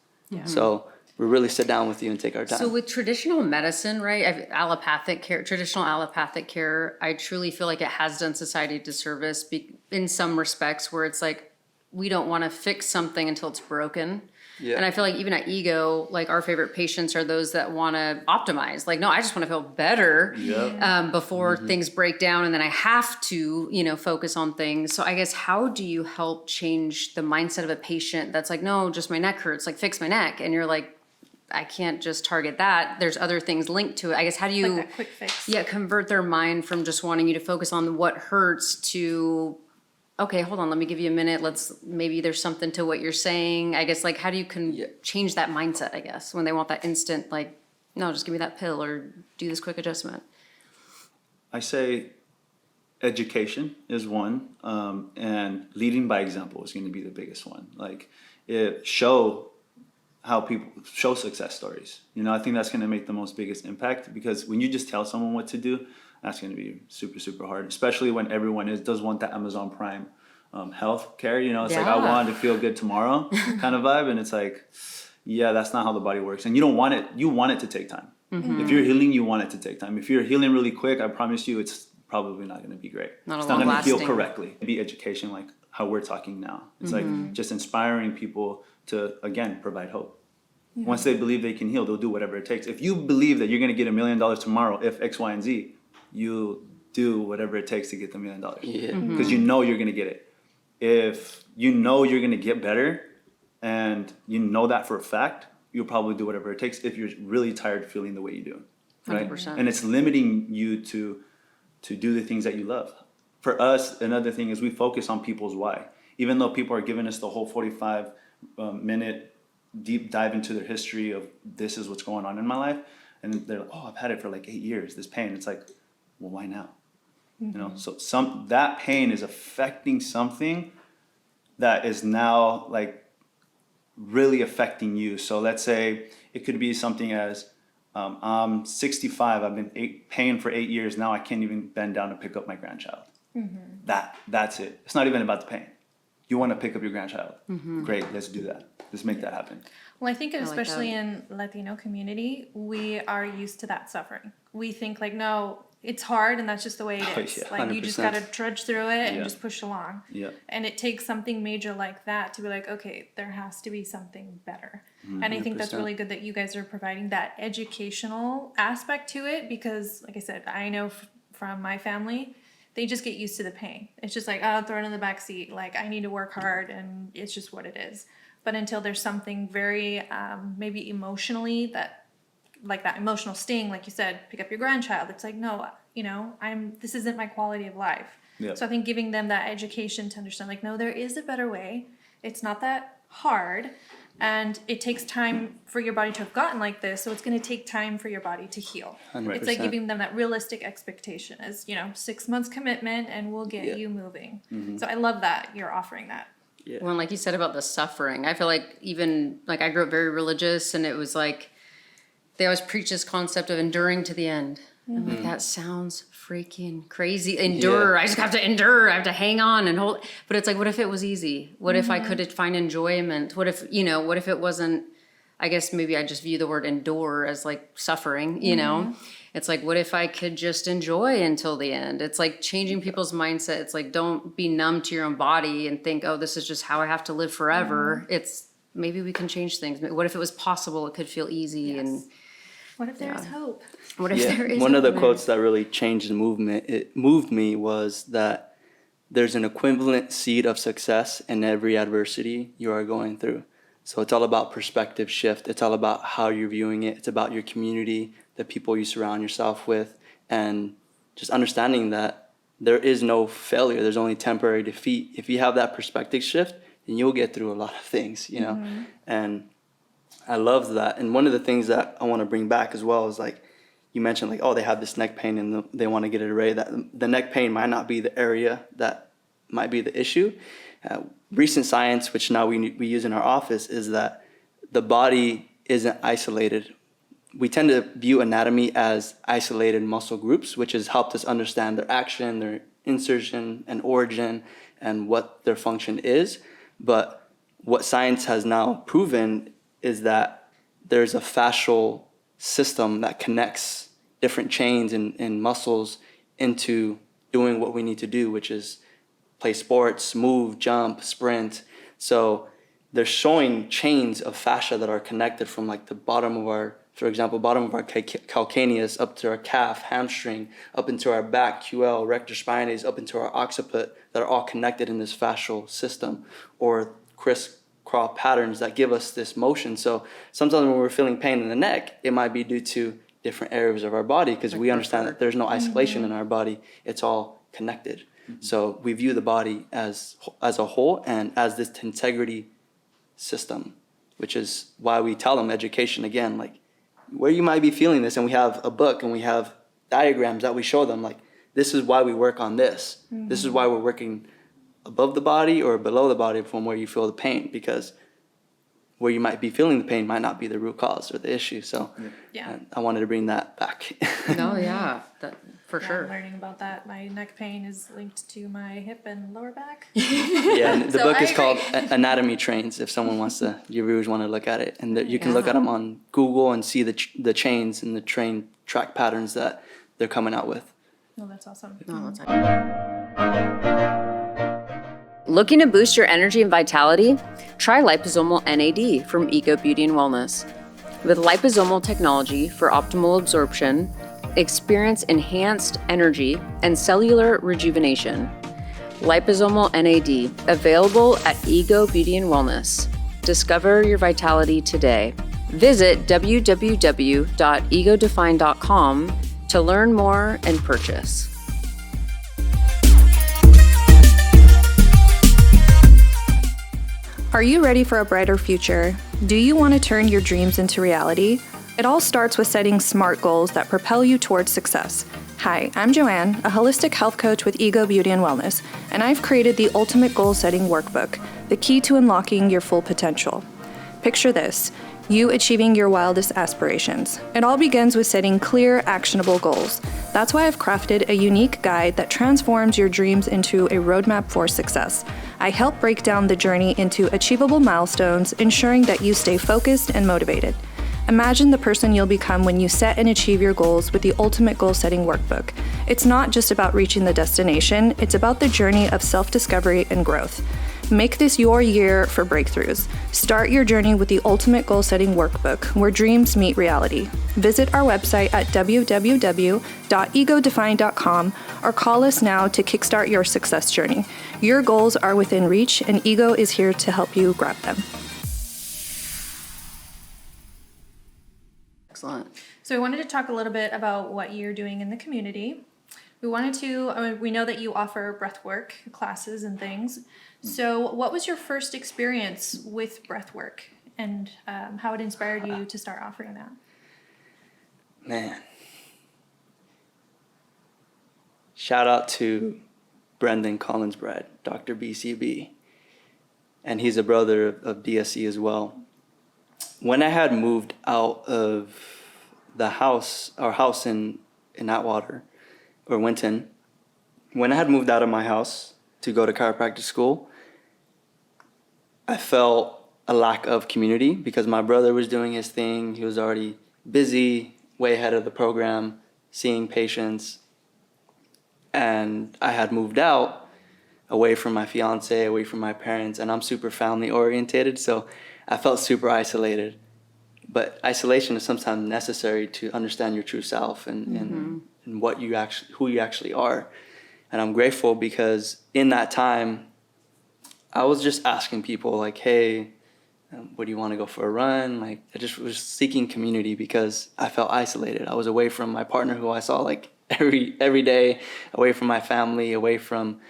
So we really sit down with you and take our time. So with traditional medicine, right, traditional allopathic care, I truly feel like it has done society a disservice in some respects, where it's like, we don't want to fix something until it's broken. Yeah. And I feel like even at Ego, like our favorite patients are those that want to optimize. Like, no, I just want to feel better before things break down, and then I have to, focus on things. So I guess, how do you help change the mindset of a patient that's like, no, just my neck hurts, like fix my neck. And you're like, I can't just target that. There's other things linked to it. I guess, how do you Like that quick fix. convert their mind from just wanting you to focus on what hurts to, okay, hold on, let me give you a minute. Maybe there's something to what you're saying. I guess, like, how do you change that mindset, I guess, when they want that instant, like, no, just give me that pill or do this quick adjustment? I say education is one, and leading by example is going to be the biggest one. Like, show success stories. I think that's going to make the most biggest impact, because when you just tell someone what to do, that's going to be super, super hard, especially when everyone does want that Amazon Prime health care. It's like, I want to feel good tomorrow kind of vibe. And it's like, yeah, that's not how the body works. And you don't want it. You want it to take time. Mm-hmm. If you're healing, you want it to take time. If you're healing really quick, I promise you, it's probably not going to be great. It's not going to feel correctly. Be education, like how we're talking now. It's like just inspiring people to, again, provide hope. Yeah. Once they believe they can heal, they'll do whatever it takes. If you believe that you're going to get $1 million tomorrow, if X, Y, and Z, you do whatever it takes to get the $1 million. Yeah. Because you're going to get it. If you know you're going to get better, and you know that for a fact, you'll probably do whatever it takes if you're really tired of feeling the way you do. Right? 100%. And it's limiting you to do the things that you love. For us, another thing is we focus on people's why. Even though people are giving us the whole 45-minute deep dive into their history of this is what's going on in my life, and they're like, oh, I've had it for like 8 years, this pain. It's like, well, why now? So that pain is affecting something that is now like really affecting you. So let's say it could be something as I'm 65, I've been paying for 8 years, now I can't even bend down to pick up my grandchild. That's it. It's not even about the pain. You want to pick up your grandchild. Great, let's do that. Let's make that happen. Well, I think especially in Latino community, we are used to that suffering. We think like, no, it's hard and that's just the way it is. Yeah, like 100%. You just got to trudge through it and just push along. Yeah. And it takes something major like that to be like, okay, there has to be something better. And I think that's really good that you guys are providing that educational aspect to it, because like I said, I know from my family, they just get used to the pain. It's just like, oh, throw it in the back seat. Like, I need to work hard and it's just what it is. But until there's something very maybe emotionally that emotional sting, like you said, pick up your grandchild. It's like, no, this isn't my quality of life. Yep. So I think giving them that education to understand, like, no, there is a better way. It's not that hard. And it takes time for your body to have gotten like this. So it's going to take time for your body to heal. 100%. It's like giving them that realistic expectation as, 6 months commitment and we'll get you moving. So I love that you're offering that. Yeah. Well, like you said about the suffering, I feel like even like I grew up very religious, and it was like they always preach this concept of enduring to the end. I'm like, that sounds freaking crazy. Endure. I just have to endure. I have to hang on and hold. But it's like, what if it was easy? What if I could find enjoyment? What if it wasn't, I guess maybe I just view the word endure as like suffering, It's like, what if I could just enjoy until the end? It's like changing people's mindset. It's like, don't be numb to your own body and think, oh, this is just how I have to live forever. It's maybe we can change things. What if it was possible? It could feel easy. Yes. And what if there's hope? What if there is one hope of the quotes that really changed the movement, it moved me, was that there's an equivalent seed of success in every adversity you are going through. So it's all about perspective shift. It's all about how you're viewing it. It's about your community, the people you surround yourself with, and just understanding that there is no failure. There's only temporary defeat. If you have that perspective shift, then you'll get through a lot of things, And I love that. And one of the things that I want to bring back as well is like, you mentioned like, oh, they have this neck pain and they want to get it away. That the neck pain might not be the area that might be the issue. Recent science, which now we use in our office, is that the body isn't isolated. We tend to view anatomy as isolated muscle groups, which has helped us understand their action, their insertion and origin, and what their function is. But what science has now proven is that there's a fascial system that connects different chains and muscles into doing what we need to do, which is play sports, move, jump, sprint. So they're showing chains of fascia that are connected from like the bottom of our, for example, bottom of our calcaneus up to our calf, hamstring, up into our back, QL, rectus spinalis, up into our occiput, that are all connected in this fascial system, or crisscross patterns that give us this motion. So sometimes when we're feeling pain in the neck, it might be due to different areas of our body, because we understand that there's no isolation in our body. It's all connected. So we view the body as a whole and as this integrity system, which is why we tell them education again, like where you might be feeling this, and we have a book and we have diagrams that we show them, like this is why we work on this. This is why we're working above the body or below the body from where you feel the pain, because where you might be feeling the pain might not be the root cause or the issue. So I wanted to bring that back. No, yeah, that, for Yeah, sure. I'm learning about that. My neck pain is linked to my hip and lower back. Yeah, and the So book I is called Anatomy Trains, if someone wants to, your viewers want to look at it. And you can look at them on Google and see the chains and the train track patterns that they're coming out with. Oh, that's awesome. No, that's Looking to boost your energy and vitality? Try liposomal NAD from Eco Beauty and Wellness. With liposomal technology for optimal absorption, experience enhanced energy and cellular rejuvenation. Liposomal NAD, available at Ego Beauty and Wellness. Discover your vitality today. Visit www.egodefine.com to learn more and purchase. Are you ready for a brighter future? Do you want to turn your dreams into reality? It all starts with setting SMART goals that propel you towards success. Hi, I'm Joanne, a holistic health coach with Ego Beauty and Wellness, and I've created the ultimate goal-setting workbook, the key to unlocking your full potential. Picture this, you achieving your wildest aspirations. It all begins with setting clear, actionable goals. That's why I've crafted a unique guide that transforms your dreams into a roadmap for success. I help break down the journey into achievable milestones, ensuring that you stay focused and motivated. Imagine the person you'll become when you set and achieve your goals with the ultimate goal-setting workbook. It's not just about reaching the destination, it's about the journey of self-discovery and growth. Make this your year for breakthroughs. Start your journey with the ultimate goal-setting workbook, where dreams meet reality. Visit our website at www.egodefine.com or call us now to kickstart your success journey. Your goals are within reach, and Ego is here to help you grab them. Excellent. So we wanted to talk a little bit about what you're doing in the community. We know that you offer breathwork classes and things. So what was your first experience with breathwork, and how it inspired you to start offering that? Man. Shout out to Brendan Collinsbrad, Dr. BCB. And he's a brother of DSC as well. When I had moved out of our house in Atwater, or Winton, when I had moved out of my house to go to chiropractic school, I felt a lack of community because my brother was doing his thing. He was already busy, way ahead of the program, seeing patients. And I had moved out away from my fiance, away from my parents, and I'm super family orientated, so I felt super isolated. But isolation is sometimes necessary to understand your true self and what you actually, who you actually are. And I'm grateful because in that time, I was just asking people like, hey, what do you want to go for a run? Like, I just was seeking community because I felt isolated. I was away from my partner who I saw like every day, away from my family, away from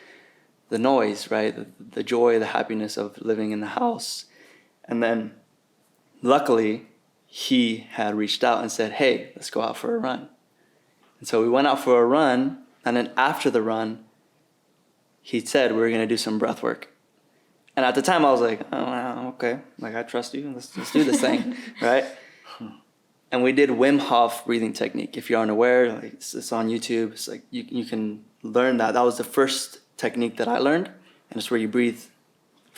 the noise, right? The joy, the happiness of living in the house. And then luckily, he had reached out and said, hey, let's go out for a run. And so we went out for a run, and then after the run, he said we were going to do some breath work. And at the time, I was like, oh, okay, like I trust you, let's do this thing, right? And we did Wim Hof breathing technique. If you're unaware, like it's on YouTube. It's like you can learn that. That was the first technique that I learned, and it's where you breathe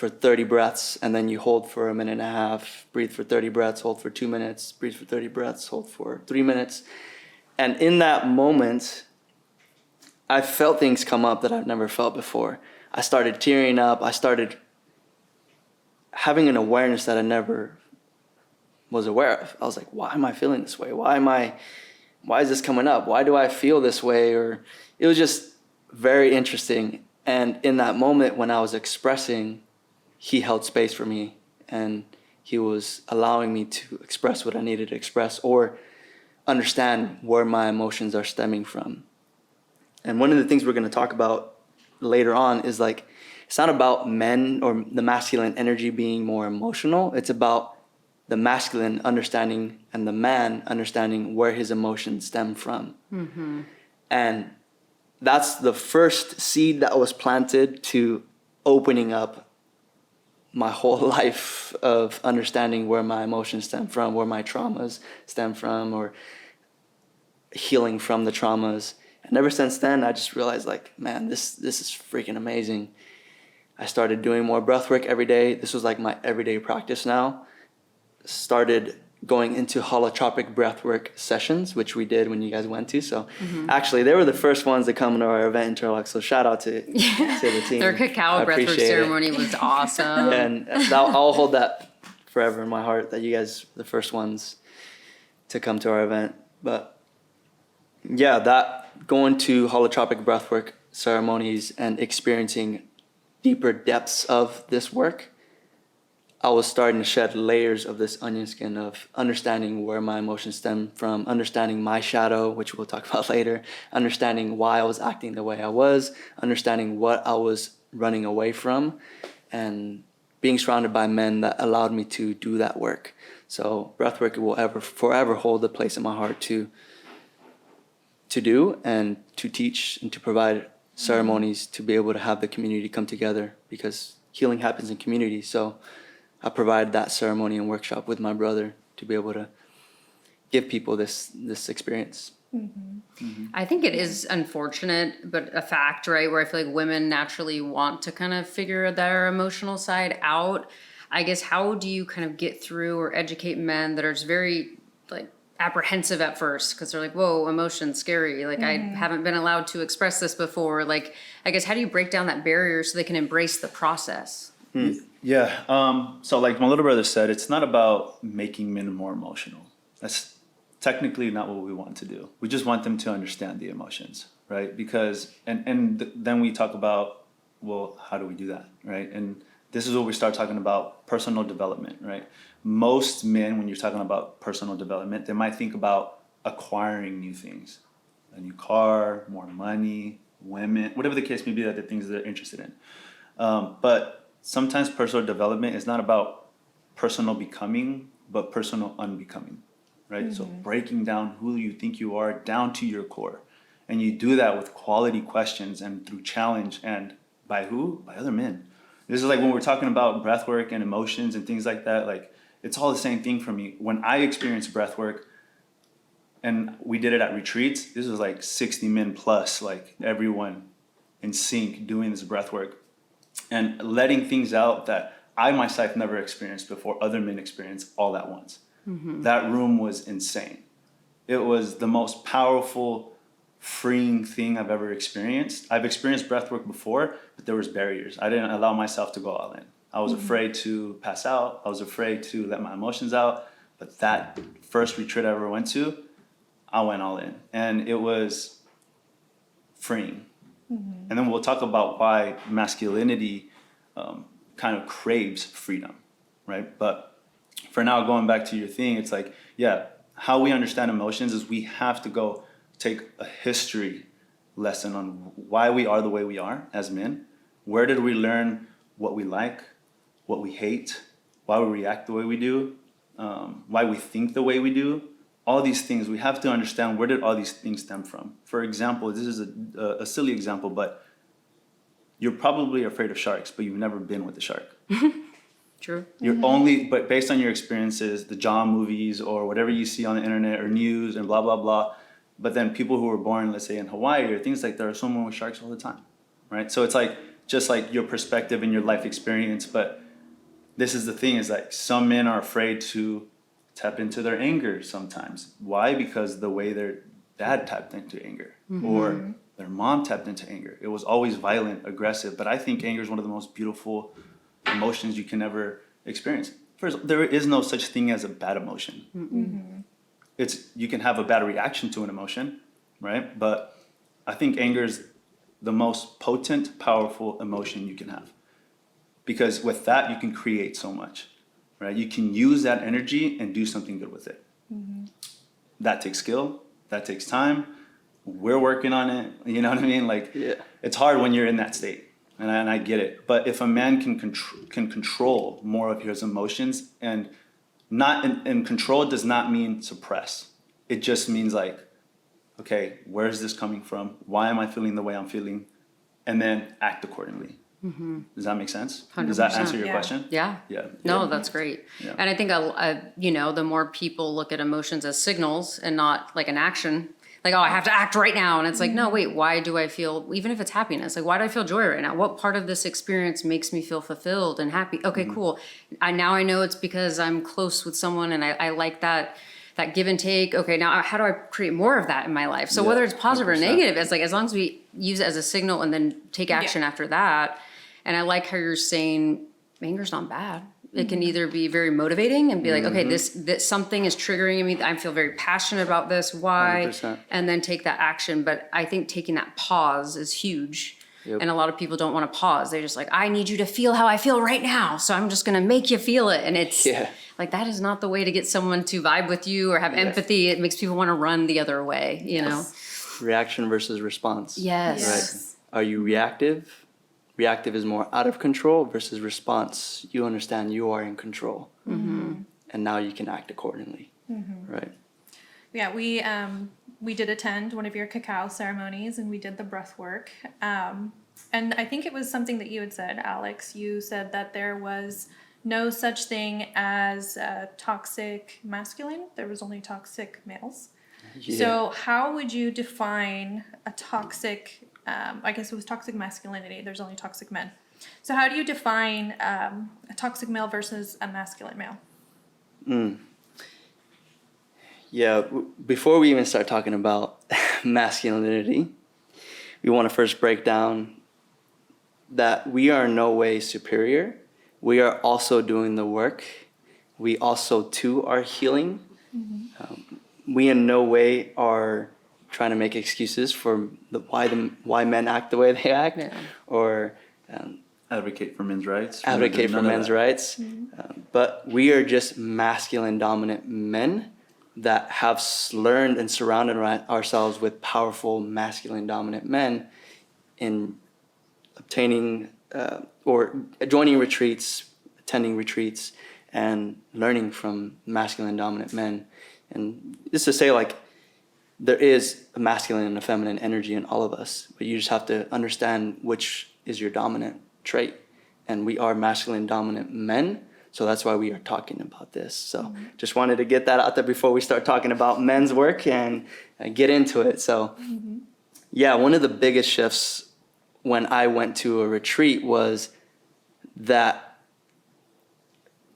for 30 breaths, and then you hold for a minute and a half, breathe for 30 breaths, hold for 2 minutes, breathe for 30 breaths, hold for 3 minutes. And in that moment, I felt things come up that I've never felt before. I started tearing up. I started having an awareness that I never was aware of. I was like, why am I feeling this way? Why is this coming up? Why do I feel this way? Or it was just very interesting. And in that moment when I was expressing, he held space for me, and he was allowing me to express what I needed to express or understand where my emotions are stemming from. And one of the things we're going to talk about later on is like, it's not about men or the masculine energy being more emotional. It's about the masculine understanding and the man understanding where his emotions stem from. Mm-hmm. And that's the first seed that was planted to opening up my whole life of understanding where my emotions stem from, where my traumas stem from, or healing from the traumas. And ever since then, I just realized, like, man, this is freaking amazing. I started doing more breath work every day. This was like my everyday practice now. Started going into holotropic breathwork sessions, which we did when you guys went to. So actually, they were the first ones to come to our event in Turlock. So shout out to the team. Their cacao breathwork ceremony was awesome. And I'll hold that forever in my heart, that you guys were the first ones to come to our event. But yeah, that going to holotropic breathwork ceremonies and experiencing deeper depths of this work, I was starting to shed layers of this onion skin of understanding where my emotions stem from, understanding my shadow, which we'll talk about later, understanding why I was acting the way I was, understanding what I was running away from, and being surrounded by men that allowed me to do that work. So breathwork will forever hold a place in my heart to do and to teach and to provide ceremonies to be able to have the community come together, because healing happens in community. So I provided that ceremony and workshop with my brother to be able to give people this experience. Mm-hmm. Mm-hmm. I think it is unfortunate, but a fact, right? Where I feel like women naturally want to kind of figure their emotional side out. I guess, how do you kind of get through or educate men that are just very like apprehensive at first, because they're like, whoa, emotion, scary. Like, I haven't been allowed to express this before. Like, I guess, how do you break down that barrier so they can embrace the process? Yeah. So like my little brother said, it's not about making men more emotional. That's technically not what we want to do. We just want them to understand the emotions, right? Because, then we talk about, well, how do we do that, right? And this is where we start talking about personal development, right? Most men, when you're talking about personal development, they might think about acquiring new things, a new car, more money, women, whatever the case may be, that the things they're interested in. But sometimes personal development is not about personal becoming, but personal unbecoming, right? Mm-hmm. So breaking down who you think you are down to your core. And you do that with quality questions and through challenge, and by who? By other men. This is like when we're talking about breath work and emotions and things like that, like it's all the same thing for me. When I experienced breath work, and we did it at retreats, this was like 60 men plus, like everyone in sync doing this breath work and letting things out that I myself never experienced before other men experienced all at once. Mm-hmm. That room was insane. It was the most powerful, freeing thing I've ever experienced. I've experienced breath work before, but there was barriers. I didn't allow myself to go all in. I was afraid to pass out. I was afraid to let my emotions out. But that first retreat I ever went to, I went all in. And it was freeing. Mm-hmm. And then we'll talk about why masculinity kind of craves freedom, right? But for now, going back to your thing, it's like, yeah, how we understand emotions is we have to go take a history lesson on why we are the way we are as men. Where did we learn what we like, what we hate, why we react the way we do, why we think the way we do? All these things, we have to understand, where did all these things stem from? For example, this is a silly example, but you're probably afraid of sharks, but you've never been with a shark. True. You're but based on your experiences, the John movies or whatever you see on the internet or news and blah, blah, blah. But then people who were born, let's say in Hawaii or things like that, are swimming with sharks all the time, right? So it's like just like your perspective and your life experience. But this is the thing, is like some men are afraid to tap into their anger sometimes. Why? Because the way their dad tapped into anger or their mom tapped into anger, it was always violent, aggressive. But I think anger is one of the most beautiful emotions you can ever experience. First, there is no such thing as a bad emotion. You can have a bad reaction to an emotion, right? But I think anger is the most potent, powerful emotion you can have. Because with that, you can create so much, right? You can use that energy and do something good with it. That takes skill, that takes time. We're working on it, you know what I mean? Like, it's hard when you're in that state, and I get it. But if a man can control more of his emotions, and control does not mean suppress. It just means like, okay, where is this coming from? Why am I feeling the way I'm feeling? And then act accordingly. Does that make sense? 100%. Does that answer your question? Yeah. Yeah. No, that's great. Yeah. And I think, the more people look at emotions as signals and not like an action, like, oh, I have to act right now. And it's like, no, wait, why do I feel, even if it's happiness, like, why do I feel joy right now? What part of this experience makes me feel fulfilled and happy? Okay, cool. Now I know it's because I'm close with someone and I like that give and take. Okay, now how do I create more of that in my life? So whether it's positive 100%. or negative, it's like, as long as we use it as a signal and then take action after that. And I like how you're saying anger's not bad. It can either be very motivating and be like, okay, this something is triggering me. I feel very passionate about this. Why? 100%. And then take that action. But I think taking that pause is huge. Yep. And a lot of people don't want to pause. They're just like, I need you to feel how I feel right now. So I'm just going to make you feel it. And it's like, that is not the way to get someone to vibe with you or have empathy. It makes people want to run the other way, you know? Reaction versus response. Yes. Right. Are you reactive? Reactive is more out of control versus response. You understand you are in control. And now you can act accordingly. Right. Yeah, we did attend one of your cacao ceremonies, and we did the breath work. And I think it was something that you had said, Alex. You said that there was no such thing as toxic masculine. There was only toxic males. Yeah. So how would you define a toxic, I guess it was toxic masculinity. There's only toxic men. So how do you define a toxic male versus a masculine male? Yeah, before we even start talking about masculinity, we want to first break down that we are in no way superior. We are also doing the work. We also, too, are healing. We in no way are trying to make excuses for why men act the way they act, or Advocate for men's rights. advocate for men's rights. But we are just masculine dominant men that have learned and surrounded ourselves with powerful masculine dominant men in obtaining or joining retreats, attending retreats, and learning from masculine dominant men. And just to say, like, there is a masculine and a feminine energy in all of us, but you just have to understand which is your dominant trait. And we are masculine dominant men, so that's why we are talking about this. So just wanted to get that out there before we start talking about men's work and get into it. So yeah, one of the biggest shifts when I went to a retreat was that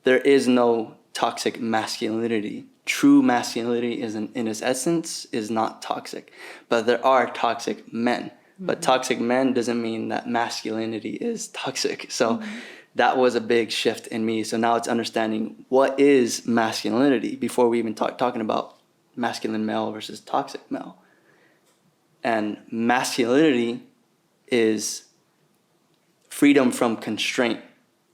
there is no toxic masculinity. True masculinity in its essence is not toxic, but there are toxic men. But toxic men doesn't mean that masculinity is toxic. So that was a big shift in me. So now it's understanding what is masculinity before we even talking about masculine male versus toxic male. And masculinity is freedom from constraint.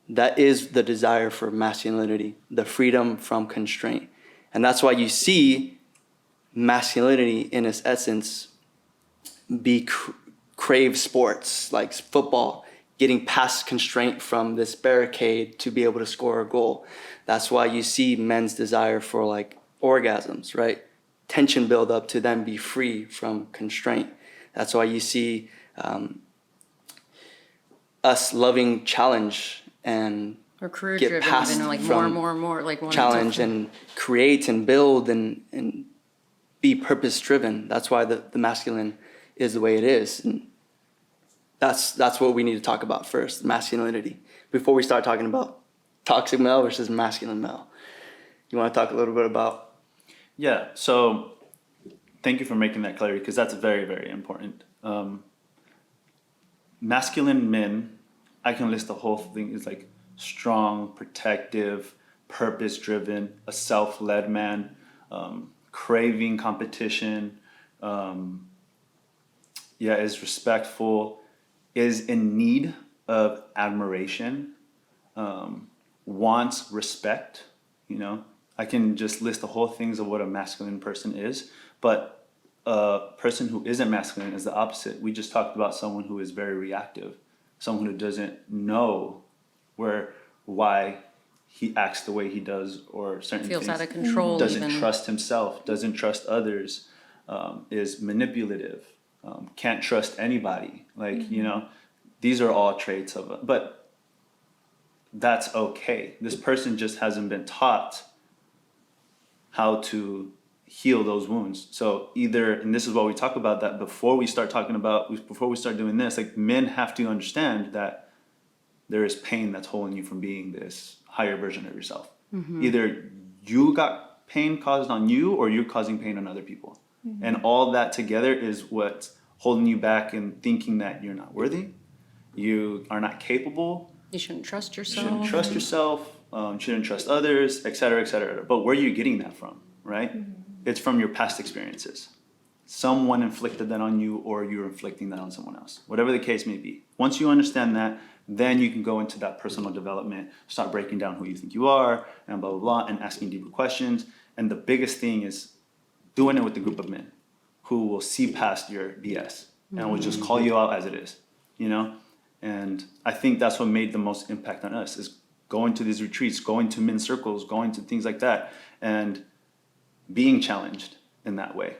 That is the desire for masculinity, the freedom from constraint. And that's why you see masculinity in its essence crave sports like football, getting past constraint from this barricade to be able to score a goal. That's why you see men's desire for like orgasms, right? Tension build up to then be free from constraint. That's why you see us loving challenge and Or career get driven, past and like from more, like wanting challenge to, and create and build and be purpose driven. That's why the masculine is the way it is. And that's what we need to talk about first, masculinity, before we start talking about toxic male versus masculine male. You want to talk a little bit about? Yeah, so thank you for making that clarity, because that's very, very important. Masculine men, I can list the whole thing, is like strong, protective, purpose-driven, a self-led man, craving competition, is respectful, is in need of admiration, wants respect. I can just list the whole things of what a masculine person is, but a person who isn't masculine is the opposite. We just talked about someone who is very reactive, someone who doesn't know why he acts the way he does, or certain Feels things. out of control. Doesn't even. trust himself, doesn't trust others, is manipulative, can't trust anybody. These are all traits of it. But that's okay. This person just hasn't been taught how to heal those wounds. So either, and this is what we talk about, that before we start doing this, like, men have to understand that there is pain that's holding you from being this higher version of yourself. Mm-hmm. Either you got pain caused on you, or you're causing pain on other people. Mm-hmm. And all that together is what's holding you back and thinking that you're not worthy, you are not capable. You shouldn't trust yourself. Shouldn't trust others, et cetera, et cetera. But where are you getting that from, right? Mm-hmm. It's from your past experiences. Someone inflicted that on you, or you're inflicting that on someone else, whatever the case may be. Once you understand that, then you can go into that personal development, start breaking down who you think you are, and blah, blah, blah, and asking deeper questions. And the biggest thing is doing it with a group of men who will see past your BS and will just call you out as it is, And I think that's what made the most impact on us, is going to these retreats, going to men's circles, going to things like that, and being challenged in that way.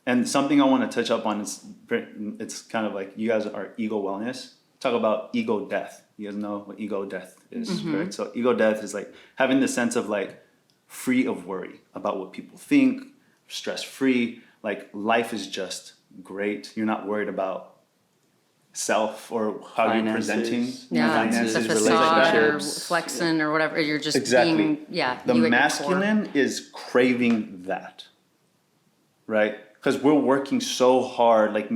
And something I want to touch up on is, it's kind of like, you guys are ego wellness. Talk about ego death. You guys know what ego death is, right? So ego death is like having the sense of like free of worry about what people think, stress free, like life is just great. You're not worried about self or how you're presenting. Finances, the facade or flexing or whatever. You're just being, the masculine is craving that, right? Because we're working so hard, like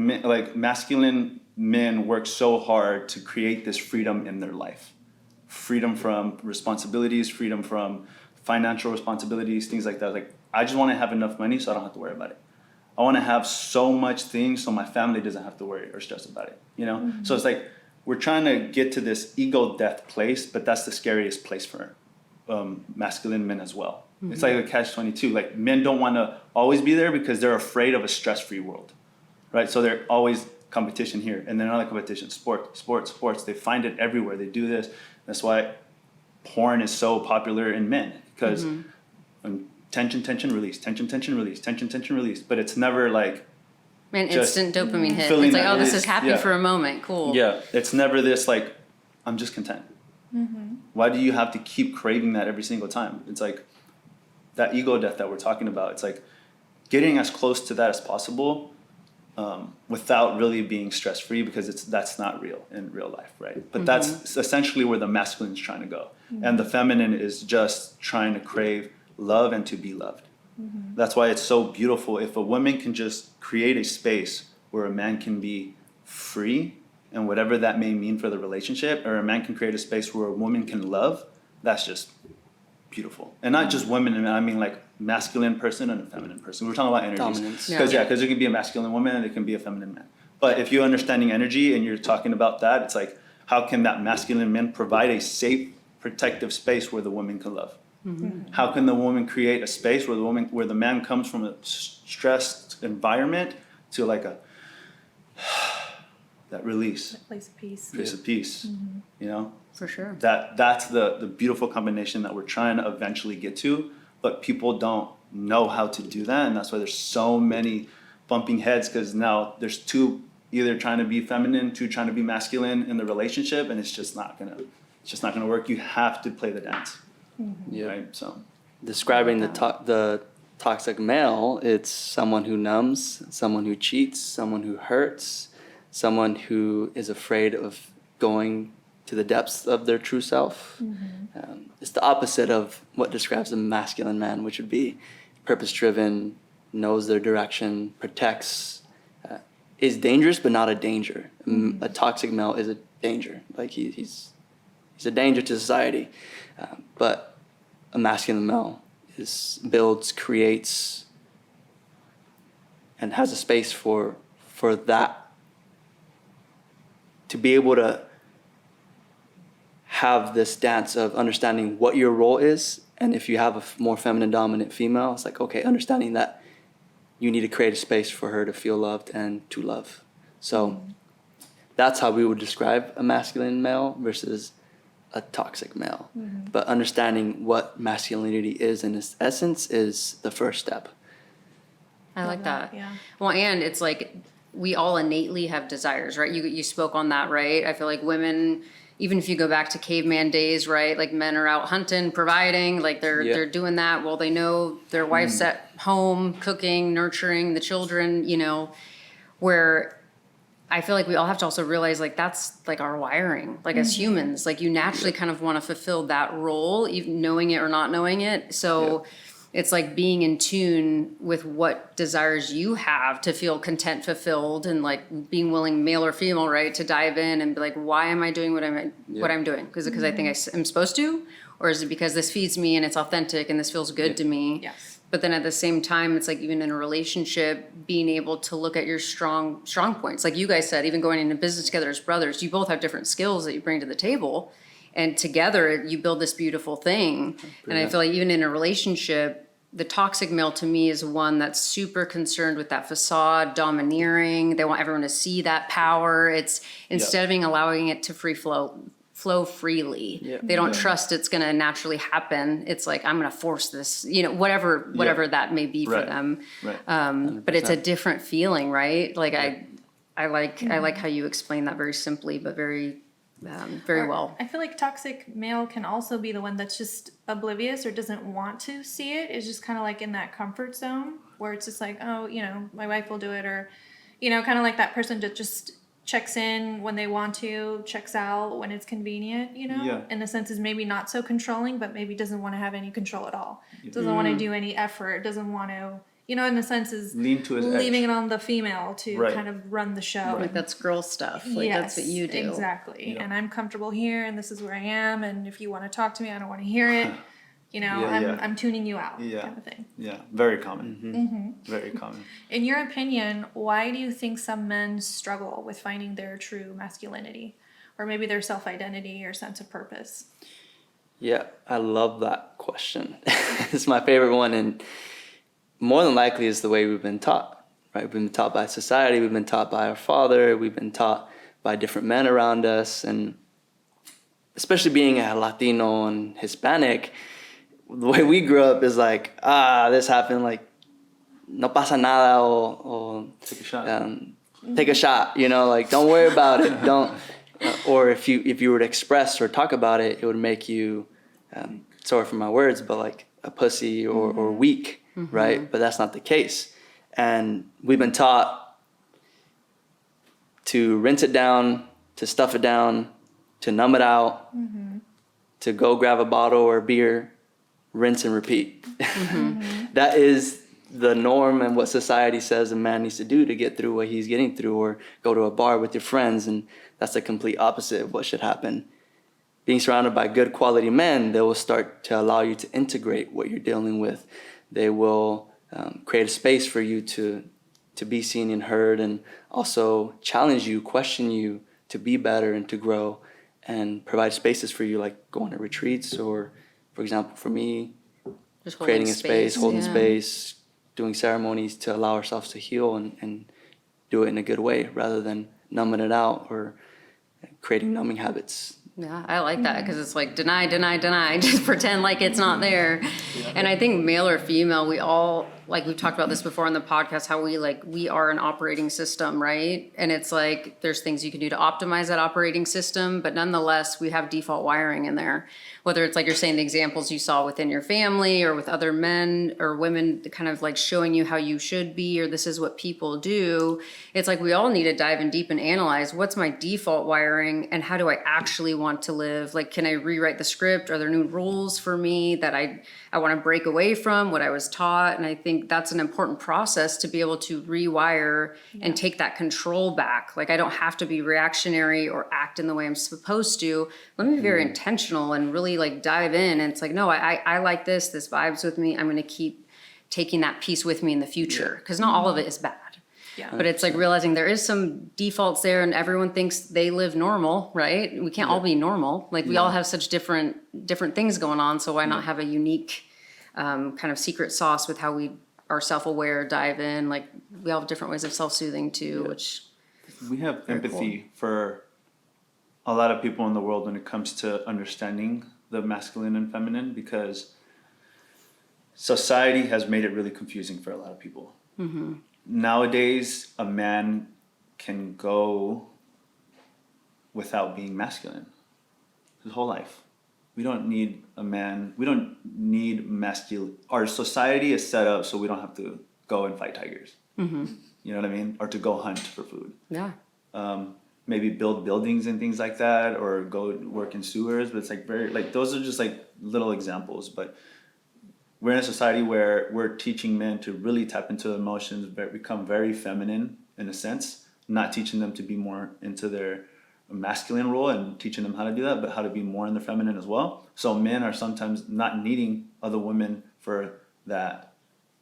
masculine men work so hard to create this freedom in their life. Freedom from responsibilities, freedom from financial responsibilities, things like that. Like, I just want to have enough money so I don't have to worry about it. I want to have so much things so my family doesn't have to worry or stress about it, Mm-hmm. So it's like we're trying to get to this ego death place, but that's the scariest place for masculine men as well. Mm-hmm. It's like a catch-22. Like, men don't want to always be there because they're afraid of a stress-free world, right? So they're always competition here, and then another competition, sports. They find it everywhere. They do this. That's why porn is so popular in men, because tension, release, tension, release. But it's never like instant dopamine hit. It's like, this is happy for a moment. Cool. Yeah, it's never this like, I'm just content. Mm-hmm. Why do you have to keep craving that every single time? It's like that ego death that we're talking about. It's like getting as close to that as possible, without really being stress free, because that's not real in real life, right? But that's essentially where the masculine is trying to go, and the feminine is just trying to crave love and to be loved. Mm-hmm. That's why it's so beautiful if a woman can just create a space where a man can be free, and whatever that may mean for the relationship, or a man can create a space where a woman can love. That's just beautiful. And not just women, I mean like masculine person and a feminine person. We're talking about energies. Because there can be a masculine woman and there can be a feminine man. But if you're understanding energy and you're talking about that, it's like, how can that masculine man provide a safe, protective space where the woman can love? Mm-hmm. How can the woman create a space where the man comes from a stressed environment to like that release, that place of peace. Mm-hmm. For sure. That's the beautiful combination that we're trying to eventually get to, but people don't know how to do that, and that's why there's so many bumping heads, because now there's two either trying to be feminine, two trying to be masculine in the relationship, and it's just not gonna work. You have to play the dance. Mm-hmm. Yeah. Right. So describing the toxic male, it's someone who numbs, someone who cheats, someone who hurts, someone who is afraid of going to the depths of their true self. It's the opposite of what describes a masculine man, which would be purpose-driven, knows their direction, protects, is dangerous but not a danger. A toxic male is a danger. Like he's a danger to society. But a masculine male builds, creates, and has a space for that, to be able to have this dance of understanding what your role is. And if you have a more feminine dominant female, it's like, okay, understanding that you need to create a space for her to feel loved and to love. So that's how we would describe a masculine male versus a toxic male. But understanding what masculinity is in its essence is the first step. I like that. Yeah. Well, and it's like we all innately have desires, right? You spoke on that, right? I feel like women, even if you go back to caveman days, right? Like men are out hunting, providing, like they're doing that. Well, they know their wife's at home, cooking, nurturing the children, you know, where I feel like we all have to also realize like that's like our wiring, like as humans, like you naturally kind of want to fulfill that role, even knowing it or not knowing it. So it's like being in tune with what desires you have to feel content, fulfilled, and like being willing, male or female, right, to dive in and be like, why am I doing what I'm doing? Because I think I'm supposed to, or is it because this feeds me and it's authentic and this feels good to me? Yes. But then at the same time, it's like even in a relationship, being able to look at your strong points. Like you guys said, even going into business together as brothers, you both have different skills that you bring to the table. And together you build this beautiful thing. And I feel like even in a relationship, the toxic male to me is one that's super concerned with that facade, domineering. They want everyone to see that power. It's instead of being allowing it to flow freely. They don't trust it's going to naturally happen. It's like, I'm going to force this, you know, whatever that may be for them. But it's a different feeling, right? Like I like how you explain that very simply, but very well. I feel like toxic male can also be the one that's just oblivious or doesn't want to see it. It's just kind of like in that comfort zone where it's just like, oh, you know, my wife will do it, or, you know, kind of like that person that just checks in when they want to, checks out when it's convenient, you know, in the sense is maybe not so controlling, but maybe doesn't want to have any control at all. Doesn't want to do any effort, doesn't want to, you know, in the sense is lean to his leaving edge. it on the female to kind of run the show. Like that's girl stuff. Like that's what you do. Exactly. And I'm comfortable here and this is where I am. And if you want to talk to me, I don't want to hear it. You know, I'm tuning you out kind of thing. Yeah, very common. Very common. In your opinion, why do you think some men struggle with finding their true masculinity, or maybe their self-identity or sense of purpose? Yeah, I love that question. It's my favorite one, and more than likely it's the way we've been taught, right? We've been taught by society, we've been taught by our father, we've been taught by different men around us, and especially being a Latino and Hispanic, the way we grew up is like, this happened, like, no pasa nada, or Take a shot. Take a shot, you know, like, don't worry about it, don't, or if you were to express or talk about it, it would make you, sorry for my words, but like a pussy or weak, right? But that's not the case. And we've been taught to rinse it down, to stuff it down, to numb it out, to go grab a bottle or a beer, rinse and repeat. That is the norm and what society says a man needs to do to get through what he's getting through, or go to a bar with your friends, and that's the complete opposite of what should happen. Being surrounded by good quality men, they will start to allow you to integrate what you're dealing with. They will create a space for you to be seen and heard, and also challenge you, question you to be better and to grow, and provide spaces for you, like going to retreats, or, for example, for me, Just creating a space, holding space, doing ceremonies to allow ourselves to heal and do it in a good way, rather than numbing it out or creating numbing habits. Yeah, I like that, because it's like deny, just pretend like it's not there. And I think male or female, we all like we've talked about this before on the podcast, how we are an operating system, right? And it's like there's things you can do to optimize that operating system, but nonetheless we have default wiring in there. Whether it's like you're saying the examples you saw within your family or with other men or women kind of like showing you how you should be, or this is what people do. It's like we all need to dive in deep and analyze what's my default wiring and how do I actually want to live? Like, can I rewrite the script? Are there new rules for me that I want to break away from what I was taught? And I think that's an important process to be able to rewire and take that control back. Like, I don't have to be reactionary or act in the way I'm supposed to. Let me be very intentional and really like dive in. And it's like, no, I like this vibes with me. I'm going to keep taking that piece with me in the future, because not all of it is bad. Yeah. But it's like realizing there is some defaults there, and everyone thinks they live normal, right? We can't all be normal. Like we all have such different things going on. So why not have a unique kind of secret sauce with how we are self-aware, dive in? Like we all have different ways of self-soothing too, which We have empathy for a lot of people in the world when it comes to understanding the masculine and feminine, because society has made it really confusing for a lot of people. Mm-hmm. Nowadays, a man can go without being masculine his whole life. We don't need a man. We don't need masculine. Our society is set up so we don't have to go and fight tigers. Mm-hmm. You know what I mean? Or to go hunt for food. yeah. Maybe build buildings and things like that, or go work in sewers. But it's like very, like, those are just like little examples. But we're in a society where we're teaching men to really tap into their emotions, become very feminine in a sense, not teaching them to be more into their masculine role and teaching them how to do that, but how to be more in the feminine as well. So men are sometimes not needing other women for that,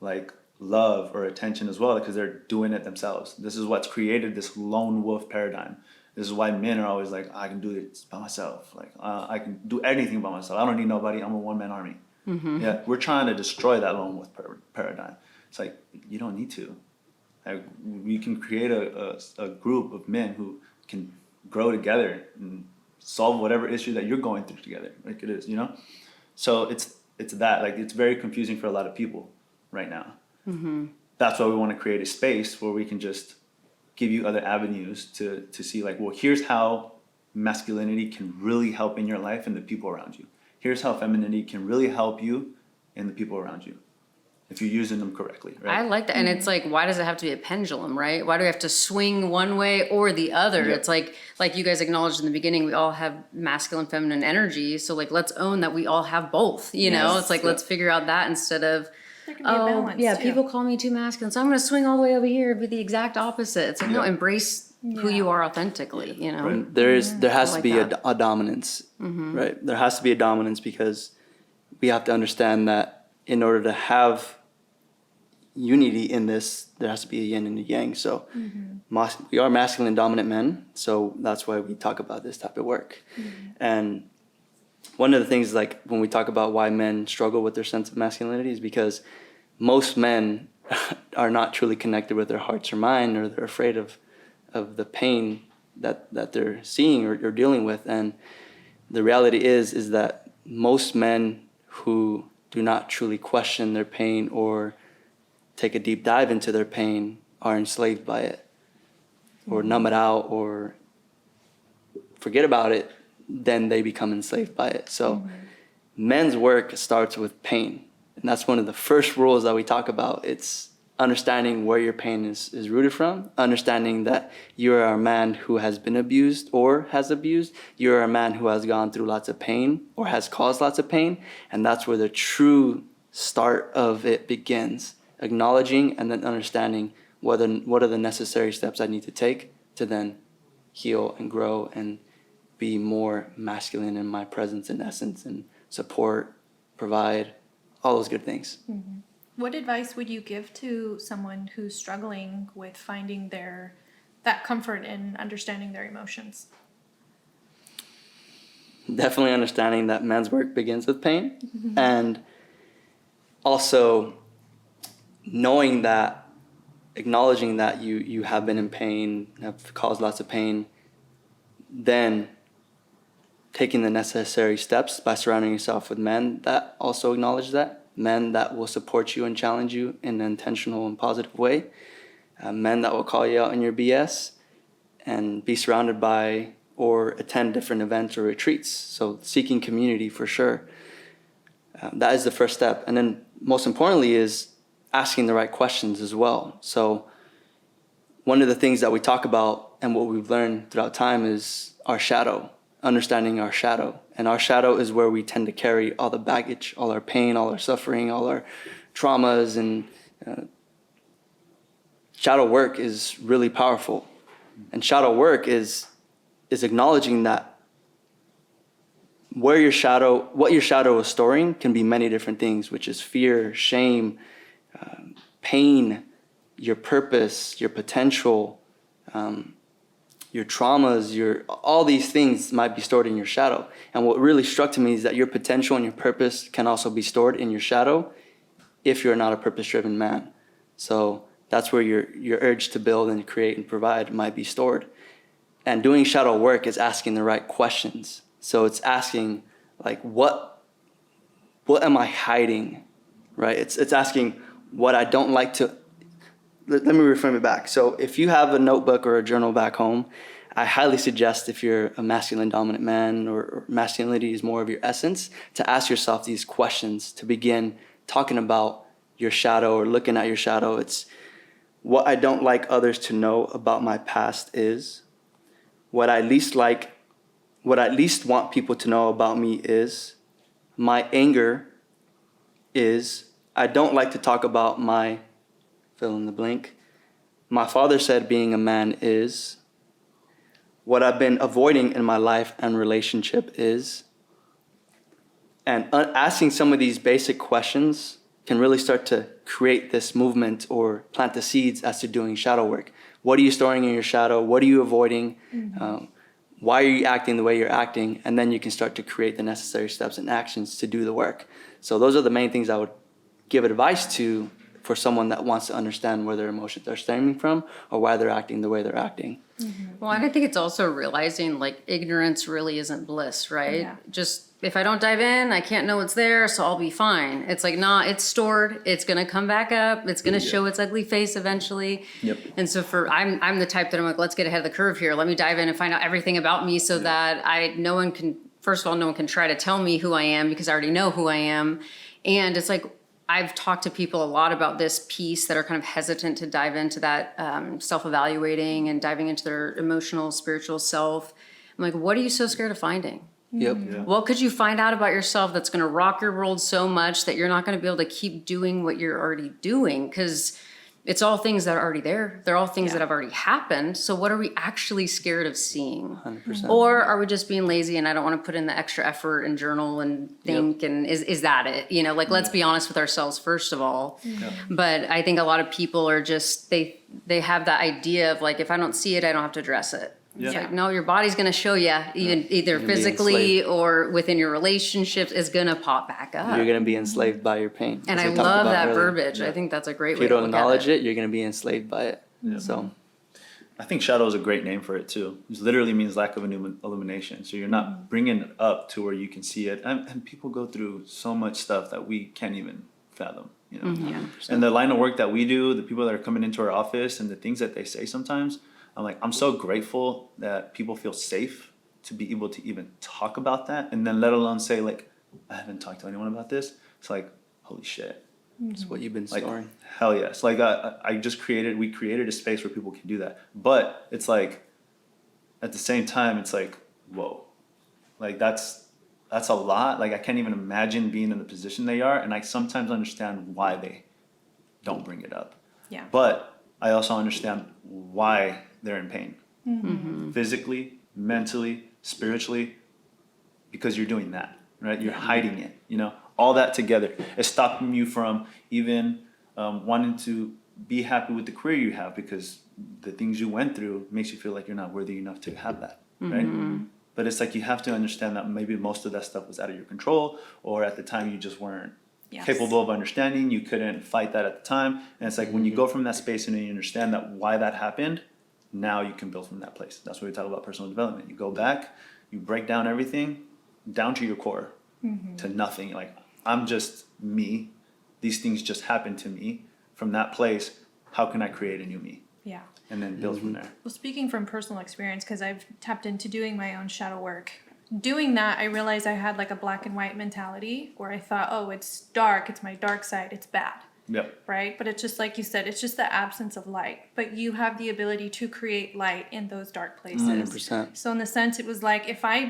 like, love or attention as well, because they're doing it themselves. This is what's created this lone wolf paradigm. This is why men are always like, I can do this by myself. Like, I can do anything by myself. I don't need nobody. I'm a one-man army. Mm-hmm. Yeah, we're trying to destroy that lone wolf paradigm. It's like, you don't need to. Like, we can create a group of men who can grow together and solve whatever issue that you're going through together, like it is, you know? So it's that, like, it's very confusing for a lot of people right now. Mm-hmm. That's why we want to create a space where we can just give you other avenues to see, like, well, here's how masculinity can really help in your life and the people around you. Here's how femininity can really help you and the people around you, if you're using them correctly, right? I like that. And it's like, why does it have to be a pendulum, right? Why do we have to swing one way or the other? Yep. It's like you guys acknowledged in the beginning, we all have masculine, feminine energy. So like, let's own that we all have both, you know? It's like, let's figure out that instead of, There can be a balance, too. people call me too masculine, so I'm going to swing all the way over here and be the exact opposite. It's like, no, embrace who you are authentically, you know? Right. There has I to be like that. a dominance, right? There has to be a dominance, because we have to understand that in order to have unity in this, there has to be a yin and a yang. So we are masculine dominant men, so that's why we talk about this type of work. And one of the things, like, when we talk about why men struggle with their sense of masculinity, is because most men are not truly connected with their hearts or mind, or they're afraid of the pain that they're seeing or dealing with. And the reality is that most men who do not truly question their pain or take a deep dive into their pain are enslaved by it, or numb it out, or forget about it, then they become enslaved by it. So men's work starts with pain. And that's one of the first rules that we talk about. It's understanding where your pain is rooted from, understanding that you are a man who has been abused or has abused. You're a man who has gone through lots of pain or has caused lots of pain. And that's where the true start of it begins. Acknowledging and then understanding what are the necessary steps I need to take to then heal and grow and be more masculine in my presence and essence and support, provide, all those good things. What advice would you give to someone who's struggling with finding that comfort in understanding their emotions? Definitely understanding that men's work begins with pain, and also knowing that, acknowledging that you have been in pain, have caused lots of pain, then taking the necessary steps by surrounding yourself with men that also acknowledge that, men that will support you and challenge you in an intentional and positive way, men that will call you out on your BS, and be surrounded by or attend different events or retreats. So seeking community for sure. That is the first step. And then most importantly is asking the right questions as well. So one of the things that we talk about and what we've learned throughout time is our shadow, understanding our shadow. And our shadow is where we tend to carry all the baggage, all our pain, all our suffering, all our traumas. And shadow work is really powerful. And shadow work is acknowledging that what your shadow is storing can be many different things, which is fear, shame, pain, your purpose, your potential, your traumas, all these things might be stored in your shadow. And what really struck to me is that your potential and your purpose can also be stored in your shadow if you're not a purpose-driven man. So that's where your urge to build and create and provide might be stored. And doing shadow work is asking the right questions. So it's asking, like, what am I hiding, right? It's asking what I don't like to. Let me reframe it back. So if you have a notebook or a journal back home, I highly suggest, if you're a masculine dominant man or masculinity is more of your essence, to ask yourself these questions to begin talking about your shadow or looking at your shadow. It's what I don't like others to know about my past is, what I least want people to know about me is, my anger is, I don't like to talk about my fill in the blank. My father said being a man is, what I've been avoiding in my life and relationship is. And asking some of these basic questions can really start to create this movement or plant the seeds as to doing shadow work. What are you storing in your shadow? What are you avoiding? Mm-hmm. Why are you acting the way you're acting? And then you can start to create the necessary steps and actions to do the work. So those are the main things I would give advice to for someone that wants to understand where their emotions are stemming from or why they're acting the way they're acting. Mm-hmm. Well, and I think it's also realizing, like, ignorance really isn't bliss, right? Yeah. Just if I don't dive in, I can't know what's there, so I'll be fine. It's like, nah, it's stored. It's gonna come back up. It's gonna show its ugly face eventually. Yep. And so I'm the type that I'm like, let's get ahead of the curve here. Let me dive in and find out everything about me so that no one can try to tell me who I am because I already know who I am. And it's like, I've talked to people a lot about this piece that are kind of hesitant to dive into that self-evaluating and diving into their emotional, spiritual self. I'm like, what are you so scared of finding? Yep. Yeah. What could you find out about yourself that's going to rock your world so much that you're not going to be able to keep doing what you're already doing? Because it's all things that are already there. They're all things that have already happened. So what are we actually scared of seeing? 100%. Or are we just being lazy and I don't want to put in the extra effort and journal and think, and is that it? You know, like, let's be honest with ourselves first of all. Yeah. But I think a lot of people are just, they have that idea of, like, if I don't see it, I don't have to address it. It's Yeah. like, no, your body's going to show you, either be physically enslaved. or within your relationships, is going to pop back up. You're going to be enslaved by your pain. And as I we talked love about that earlier. verbiage. I think that's a great If way you to don't look acknowledge at it, you're going to be enslaved by it. So I think shadow is a great name for it too. It literally means lack of illumination. So you're not bringing it up to where you can see it. And people go through so much stuff that we can't even fathom, you know. And the line of work that we do, the people that are coming into our office and the things that they say sometimes, I'm so grateful that people feel safe to be able to even talk about that, and then let alone say, like, I haven't talked to anyone about this. It's like, holy shit. it's what you've been Like, storing. hell yes. Like, we created a space where people can do that. But it's like, at the same time, it's like, whoa. Like, that's a lot. Like, I can't even imagine being in the position they are. And I sometimes understand why they don't bring it up. Yeah. But I also understand why they're in pain. Mm-hmm. Physically, mentally, spiritually, because you're doing that, right? You're hiding it, you know? All that together is stopping you from even wanting to be happy with the career you have, because the things you went through makes you feel like you're not worthy enough to have that, right? But it's like, you have to understand that maybe most of that stuff was out of your control, or at the time you just weren't capable of understanding. You couldn't fight that at the time. And it's like, when you go from that space and you understand that why that happened, now you can build from that place. That's what we talk about personal development. You go back, you break down everything down to your core, to nothing. Like, I'm just me. these things just happened to me. From that place, how can I create a new me? Yeah. And then build from there. Well, speaking from personal experience, because I've tapped into doing my own shadow work, doing that, I realized I had like a black and white mentality where I thought, oh, it's dark, it's my dark side, it's bad. Yep. Right? But it's just like you said, it's just the absence of light. But you have the ability to create light in those dark places. 100%. So in the sense, it was like if I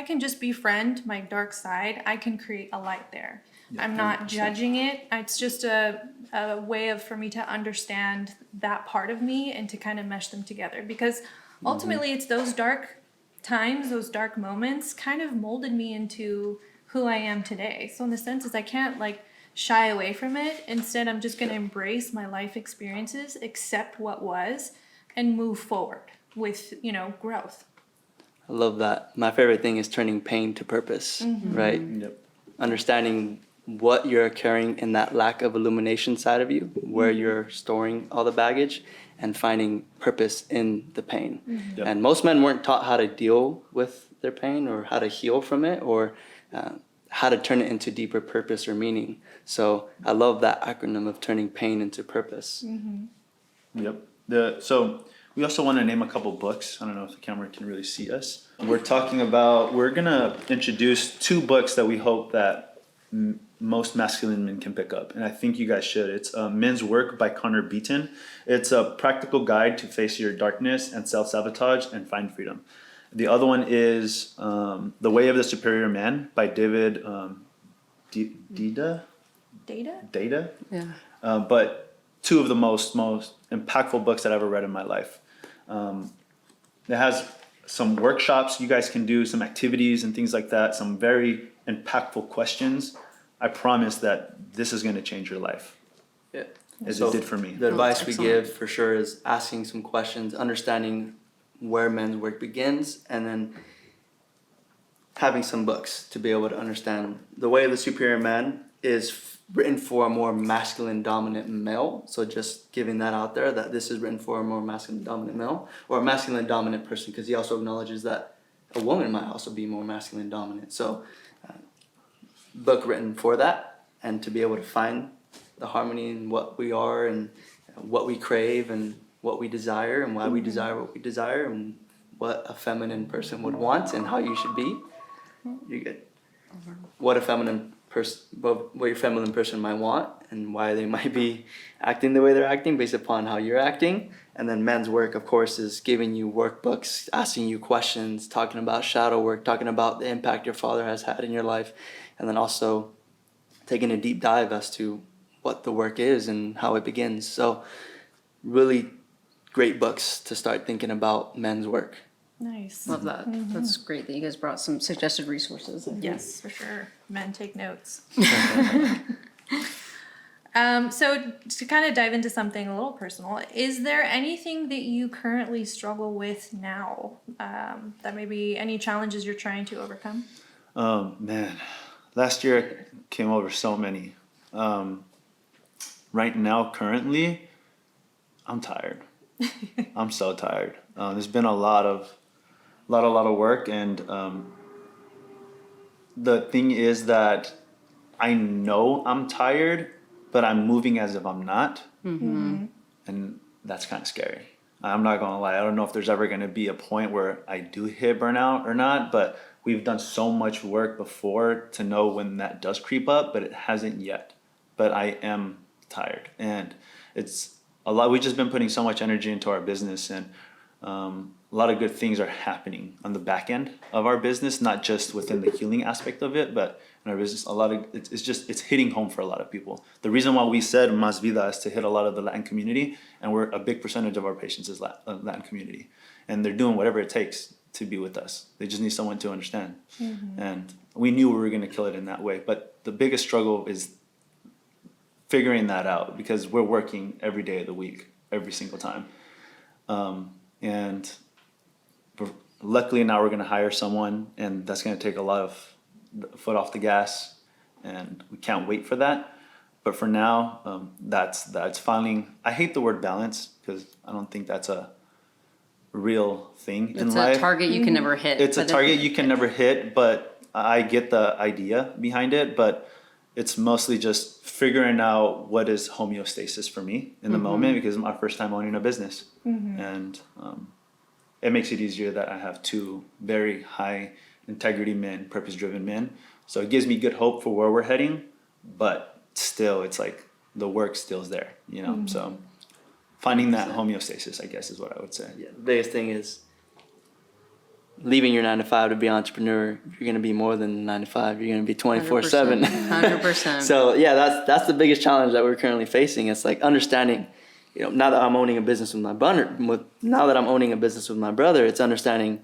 can just befriend my dark side, I can create a light there. I'm not judging it. It's just a way of for me to understand that part of me and to kind of mesh them together. Because ultimately, it's those dark times, those dark moments, kind of molded me into who I am today. So in the sense is I can't like shy away from it. Instead, I'm just going to embrace my life experiences, accept what was, and move forward with, growth. I love that. My favorite thing is turning pain to purpose, right? Yep. Understanding what you're carrying in that lack of illumination side of you, where you're storing all the baggage, and finding purpose in the pain. Yep. And most men weren't taught how to deal with their pain or how to heal from it or how to turn it into deeper purpose or meaning. So I love that acronym of turning pain into purpose. Yep. So we also want to name a couple books. I don't know if the camera can really see us. We're going to introduce 2 books that we hope that most masculine men can pick up. And I think you guys should. It's Men's Work by Connor Beaton. It's a practical guide to face your darkness and self-sabotage and find freedom. The other one is The Way of the Superior Man by David Data? Yeah. But 2 of the most impactful books that I've ever read in my life. It has some workshops you guys can do, some activities and things like that, some very impactful questions. I promise that this is going to change your life, Yeah. as So it did for me. The advice we excellent. give for sure is asking some questions, understanding where men's work begins, and then having some books to be able to understand. The Way of the Superior Man is written for a more masculine dominant male. So just giving that out there, that this is written for a more masculine dominant male or a masculine dominant person, because he also acknowledges that a woman might also be more masculine dominant. So book written for that, and to be able to find the harmony in what we are and what we crave and what we desire and why we desire what we desire and what a feminine person would want and how you should be. You get what a feminine person, what your feminine person might want and why they might be acting the way they're acting based upon how you're acting. And then Men's Work, of course, is giving you workbooks, asking you questions, talking about shadow work, talking about the impact your father has had in your life, and then also taking a deep dive as to what the work is and how it begins. So really great books to start thinking about men's work. Nice. Love that. That's great that you guys brought some suggested resources. I think. Yes, for sure. Men take notes. So to kind of dive into something a little personal, is there anything that you currently struggle with now? That maybe any challenges you're trying to overcome? Man, last year I came over so many. Right now, currently, I'm tired. I'm so tired. There's been a lot of work, and the thing is that I know I'm tired, but I'm moving as if I'm not, and that's kind of scary. I'm not gonna lie. I don't know if there's ever gonna be a point where I do hit burnout or not, but we've done so much work before to know when that does creep up, but it hasn't yet. But I am tired, and it's a lot. We've just been putting so much energy into our business, and a lot of good things are happening on the back end of our business, not just within the healing aspect of it, but in our business, it's hitting home for a lot of people. The reason why we said Mas Vida is to hit a lot of the Latin community, and a big percentage of our patients is Latin community, and they're doing whatever it takes to be with us. They just need someone to understand, and we knew we were going to kill it in that way. But the biggest struggle is figuring that out, because we're working every day of the week, every single time. And luckily now we're going to hire someone, and that's going to take a lot of foot off the gas, and we can't wait for that. But for now, that's finally, I hate the word balance, because I don't think that's a real thing in life. It's a target you can never hit. It's a target you can never hit, but I get the idea behind it. But it's mostly just figuring out what is homeostasis for me in the moment, because it's my first time owning a business. And it makes it easier that I have two very high integrity men, purpose-driven men. So it gives me good hope for where we're heading, but still it's like the work still's there, you know? So finding that homeostasis, I guess, is what I would say. Yeah, the biggest thing is leaving your 9 to 5 to be an entrepreneur. You're going to be more than 9 to 5. You're going to be 24/7. 100%. So yeah, that's the biggest challenge that we're currently facing. It's like understanding, you know, now that I'm owning a business with my brother, it's understanding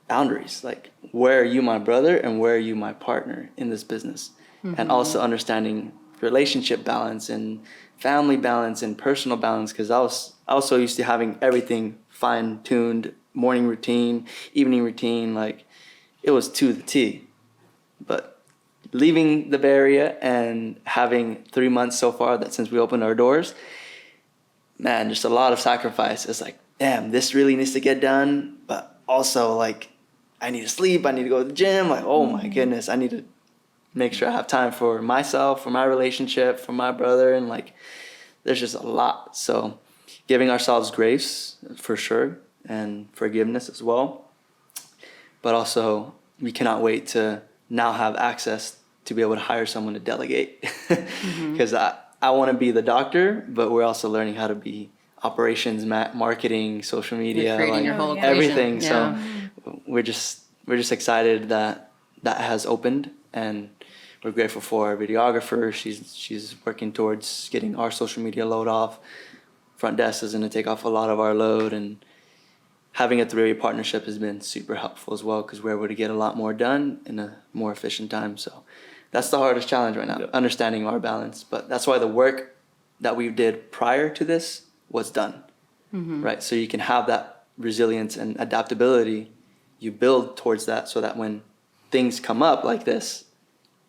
boundaries. Like, where are you my brother and where are you my partner in this business? And also understanding relationship balance and family balance and personal balance, because I was so used to having everything fine-tuned, morning routine, evening routine, like it was to the T. But leaving the Bay Area and having 3 months so far that since we opened our doors, man, just a lot of sacrifice. It's like, damn, this really needs to get done, but also like I need to sleep, I need to go to the gym, like, oh my goodness, I need to make sure I have time for myself, for my relationship, for my brother, and like there's just a lot. So giving ourselves grace for sure, and forgiveness as well. But also, we cannot wait to now have access to be able to hire someone to delegate. Because I want to be the doctor, but we're also learning how to be operations, marketing, social media, You're creating like your whole equation. everything. Yeah. So we're just excited that has opened, and we're grateful for our videographer. She's working towards getting our social media load off. Front desk is going to take off a lot of our load, and having a 3-way partnership has been super helpful as well, because we're able to get a lot more done in a more efficient time. So that's the hardest challenge right now, understanding our balance. But that's why the work that we did prior to this was done, right? So you can have that resilience and adaptability. You build towards that so that when things come up like this,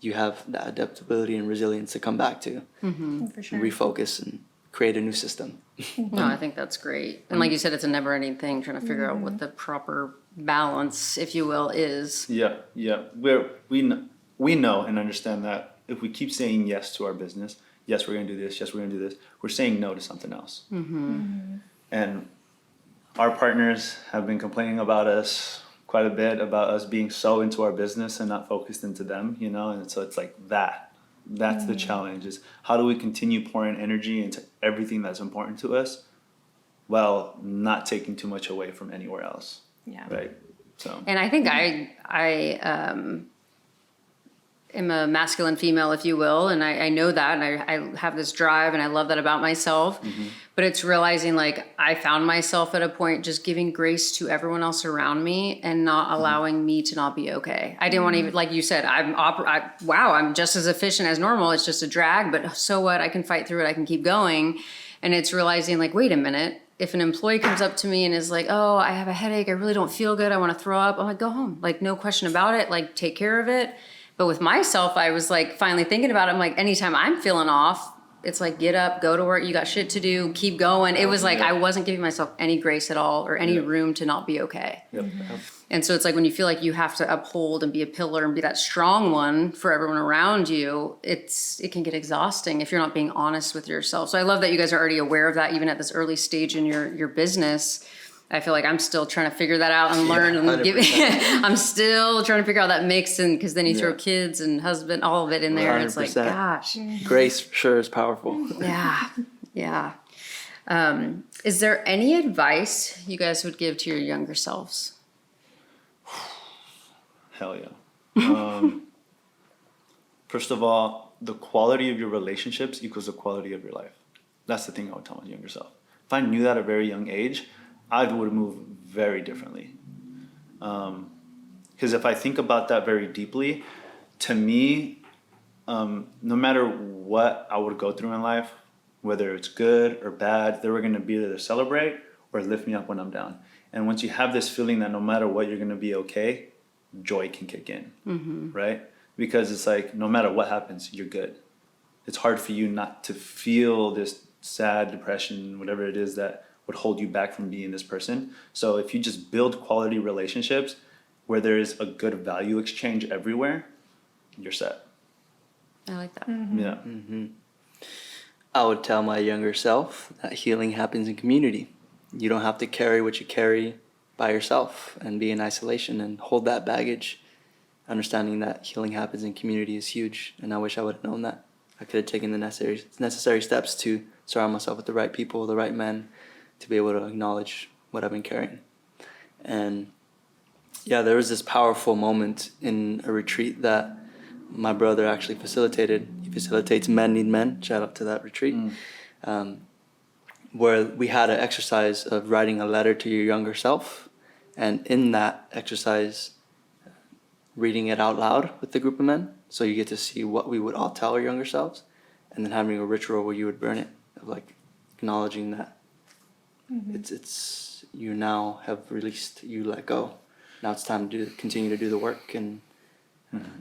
you have that adaptability and resilience to come back to, For sure. and refocus and create a new system. No, I think that's great. And like you said, it's a never-ending thing, trying to figure out what the proper balance, if you will, is. Yeah. We know and understand that if we keep saying yes to our business, yes, we're going to do this, yes, we're going to do this, we're saying no to something else. And our partners have been complaining about us quite a bit, about us being so into our business and not focused into them, you know? And so it's like that's the challenge, is how do we continue pouring energy into everything that's important to us while not taking too much away from anywhere else. Yeah. Right. So. And I think I am a masculine female, if you will, and I know that, and I have this drive, and I love that about myself. But it's realizing, like, I found myself at a point just giving grace to everyone else around me and not allowing me to not be okay. I didn't want to even, like you said, I'm just as efficient as normal. It's just a drag, but so what? I can fight through it. I can keep going. And it's realizing, like, wait a minute. If an employee comes up to me and is like, oh, I have a headache, I really don't feel good, I want to throw up, I'm like, go home. Like, no question about it. Like, take care of it. But with myself, I was like finally thinking about it. I'm like, anytime I'm feeling off, it's like, get up, go to work. You got shit to do, keep going. It was like, I wasn't giving myself any grace at all or any room to not be okay. And so it's like when you feel like you have to uphold and be a pillar and be that strong one for everyone around you, it can get exhausting if you're not being honest with yourself. So I love that you guys are already aware of that, even at this early stage in your business. I feel like I'm still trying to figure that out and learn and I'm still trying to figure out that mix, and because then you throw kids and husband, all of it in there, and it's like, gosh, grace sure is powerful. Yeah. Is there any advice you guys would give to your younger selves? Hell yeah. First of all, the quality of your relationships equals the quality of your life. That's the thing I would tell my younger self. If I knew that at a very young age, I would move very differently. Because if I think about that very deeply, to me, no matter what I would go through in life, whether it's good or bad, they were going to be there to celebrate or lift me up when I'm down. And once you have this feeling that no matter what, you're going to be okay, joy can kick in, right? Because it's like, no matter what happens, you're good. It's hard for you not to feel this sad depression, whatever it is that would hold you back from being this person. So if you just build quality relationships where there is a good value exchange everywhere, you're set. I like that. Yeah. I would tell my younger self that healing happens in community. You don't have to carry what you carry by yourself and be in isolation and hold that baggage. Understanding that healing happens in community is huge, and I wish I would have known that. I could have taken the necessary steps to surround myself with the right people, the right men, to be able to acknowledge what I've been carrying. And yeah, there was this powerful moment in a retreat that my brother actually facilitated. He facilitates Men Need Men. Shout out to that retreat. Where we had an exercise of writing a letter to your younger self. And in that exercise, reading it out loud with the group of men. So you get to see what we would all tell our younger selves. And then having a ritual where you would burn it, of like acknowledging that it's you now have released, you let go. Now it's time to continue to do the work, and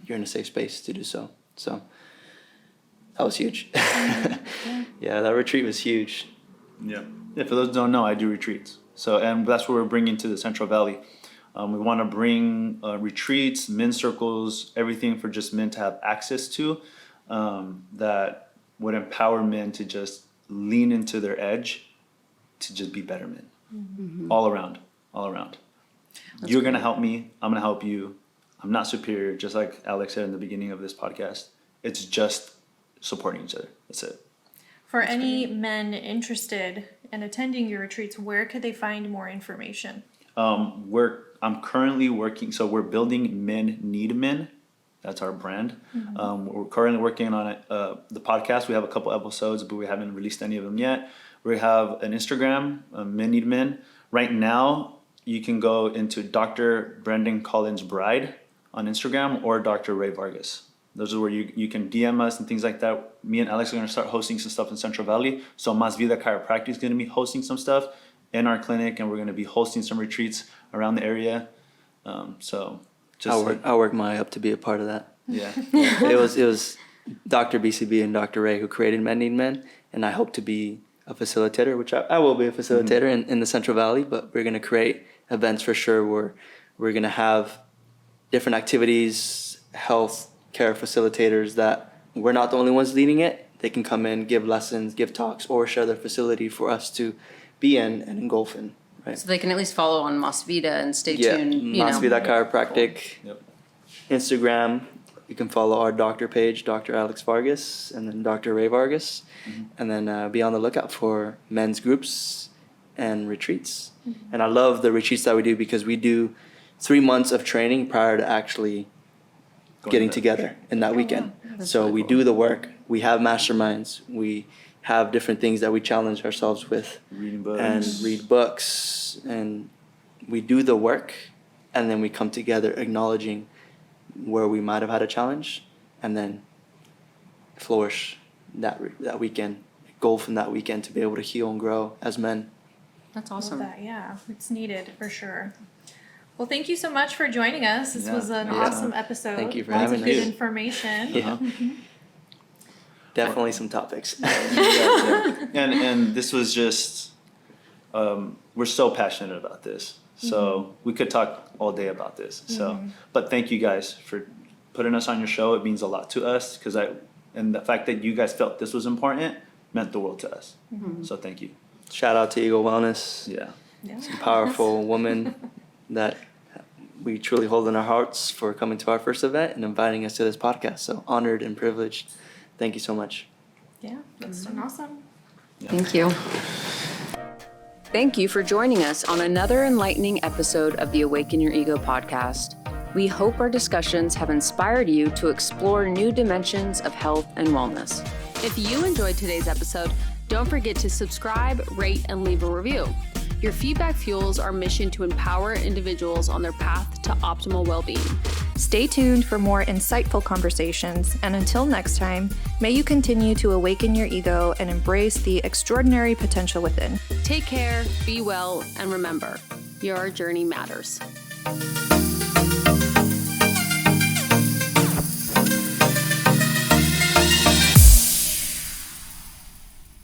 you're in a safe space to do so. So that was huge. Yeah, that retreat was huge. Yeah. For those who don't know, I do retreats. So, and that's what we're bringing to the Central Valley. We want to bring retreats, men's circles, everything for just men to have access to, that would empower men to just lean into their edge, to just be better men, all around. You're going to help me. I'm going to help you. I'm not superior, just like Alex said in the beginning of this podcast. It's just supporting each other. That's it. For any men interested in attending your retreats, where could they find more information? I'm currently working, so we're building Men Need Men. That's our brand. We're currently working on it. The podcast, we have a couple episodes, but we haven't released any of them yet. We have an Instagram, Men Need Men. Right now, you can go into Dr. Brendan Collins Bride on Instagram or Dr. Ray Vargas. Those are where you can DM us and things like that. Me and Alex are going to start hosting some stuff in Central Valley. So Mas Vida Chiropractic is going to be hosting some stuff in our clinic, and we're going to be hosting some retreats around the area. So just I'll work my up to be a part of that. Yeah. It was Dr. BCB and Dr. Ray who created Men Need Men, and I hope to be a facilitator, which I will be a facilitator in the Central Valley, but we're going to create events for sure where we're going to have different activities, health care facilitators that we're not the only ones leading it. They can come in, give lessons, give talks, or share their facility for us to be in and engulf in. Right. So they can at least follow on Mas Vida and stay tuned. Mas Vida Chiropractic. Yep. Instagram, you can follow our doctor page, Dr. Alex Vargas, and then Dr. Ray Vargas. And then be on the lookout for men's groups and retreats. And I love the retreats that we do because we do 3 months of training prior to actually getting together in that weekend. So we do the work, we have masterminds, we have different things that we challenge ourselves with. Reading books. And read books, and we do the work, and then we come together acknowledging where we might have had a challenge, and then flourish that weekend, golf in that weekend to be able to heal and grow as men. That's Love awesome. that, yeah, it's needed for sure. Well, thank you so much for joining us. This was an Yeah. awesome episode. Thank you for Lots having of good us. information. Yeah. Definitely some topics. And this was just, we're so passionate about this. So we could talk all day about this. So, but thank you guys for putting us on your show. It means a lot to us and the fact that you guys felt this was important meant the world to us. So thank you. Shout out to Eagle Wellness. Yeah. Yeah. Some powerful woman that we truly hold in our hearts for coming to our first event and inviting us to this podcast. So honored and privileged. Thank you so much. Yeah, that's awesome. Thank you. Thank you for joining us on another enlightening episode of the Awaken Your Ego podcast. We hope our discussions have inspired you to explore new dimensions of health and wellness. If you enjoyed today's episode, don't forget to subscribe, rate, and leave a review. Your feedback fuels our mission to empower individuals on their path to optimal well-being. Stay tuned for more insightful conversations, and until next time, may you continue to awaken your ego and embrace the extraordinary potential within. Take care, be well, and remember, your journey matters.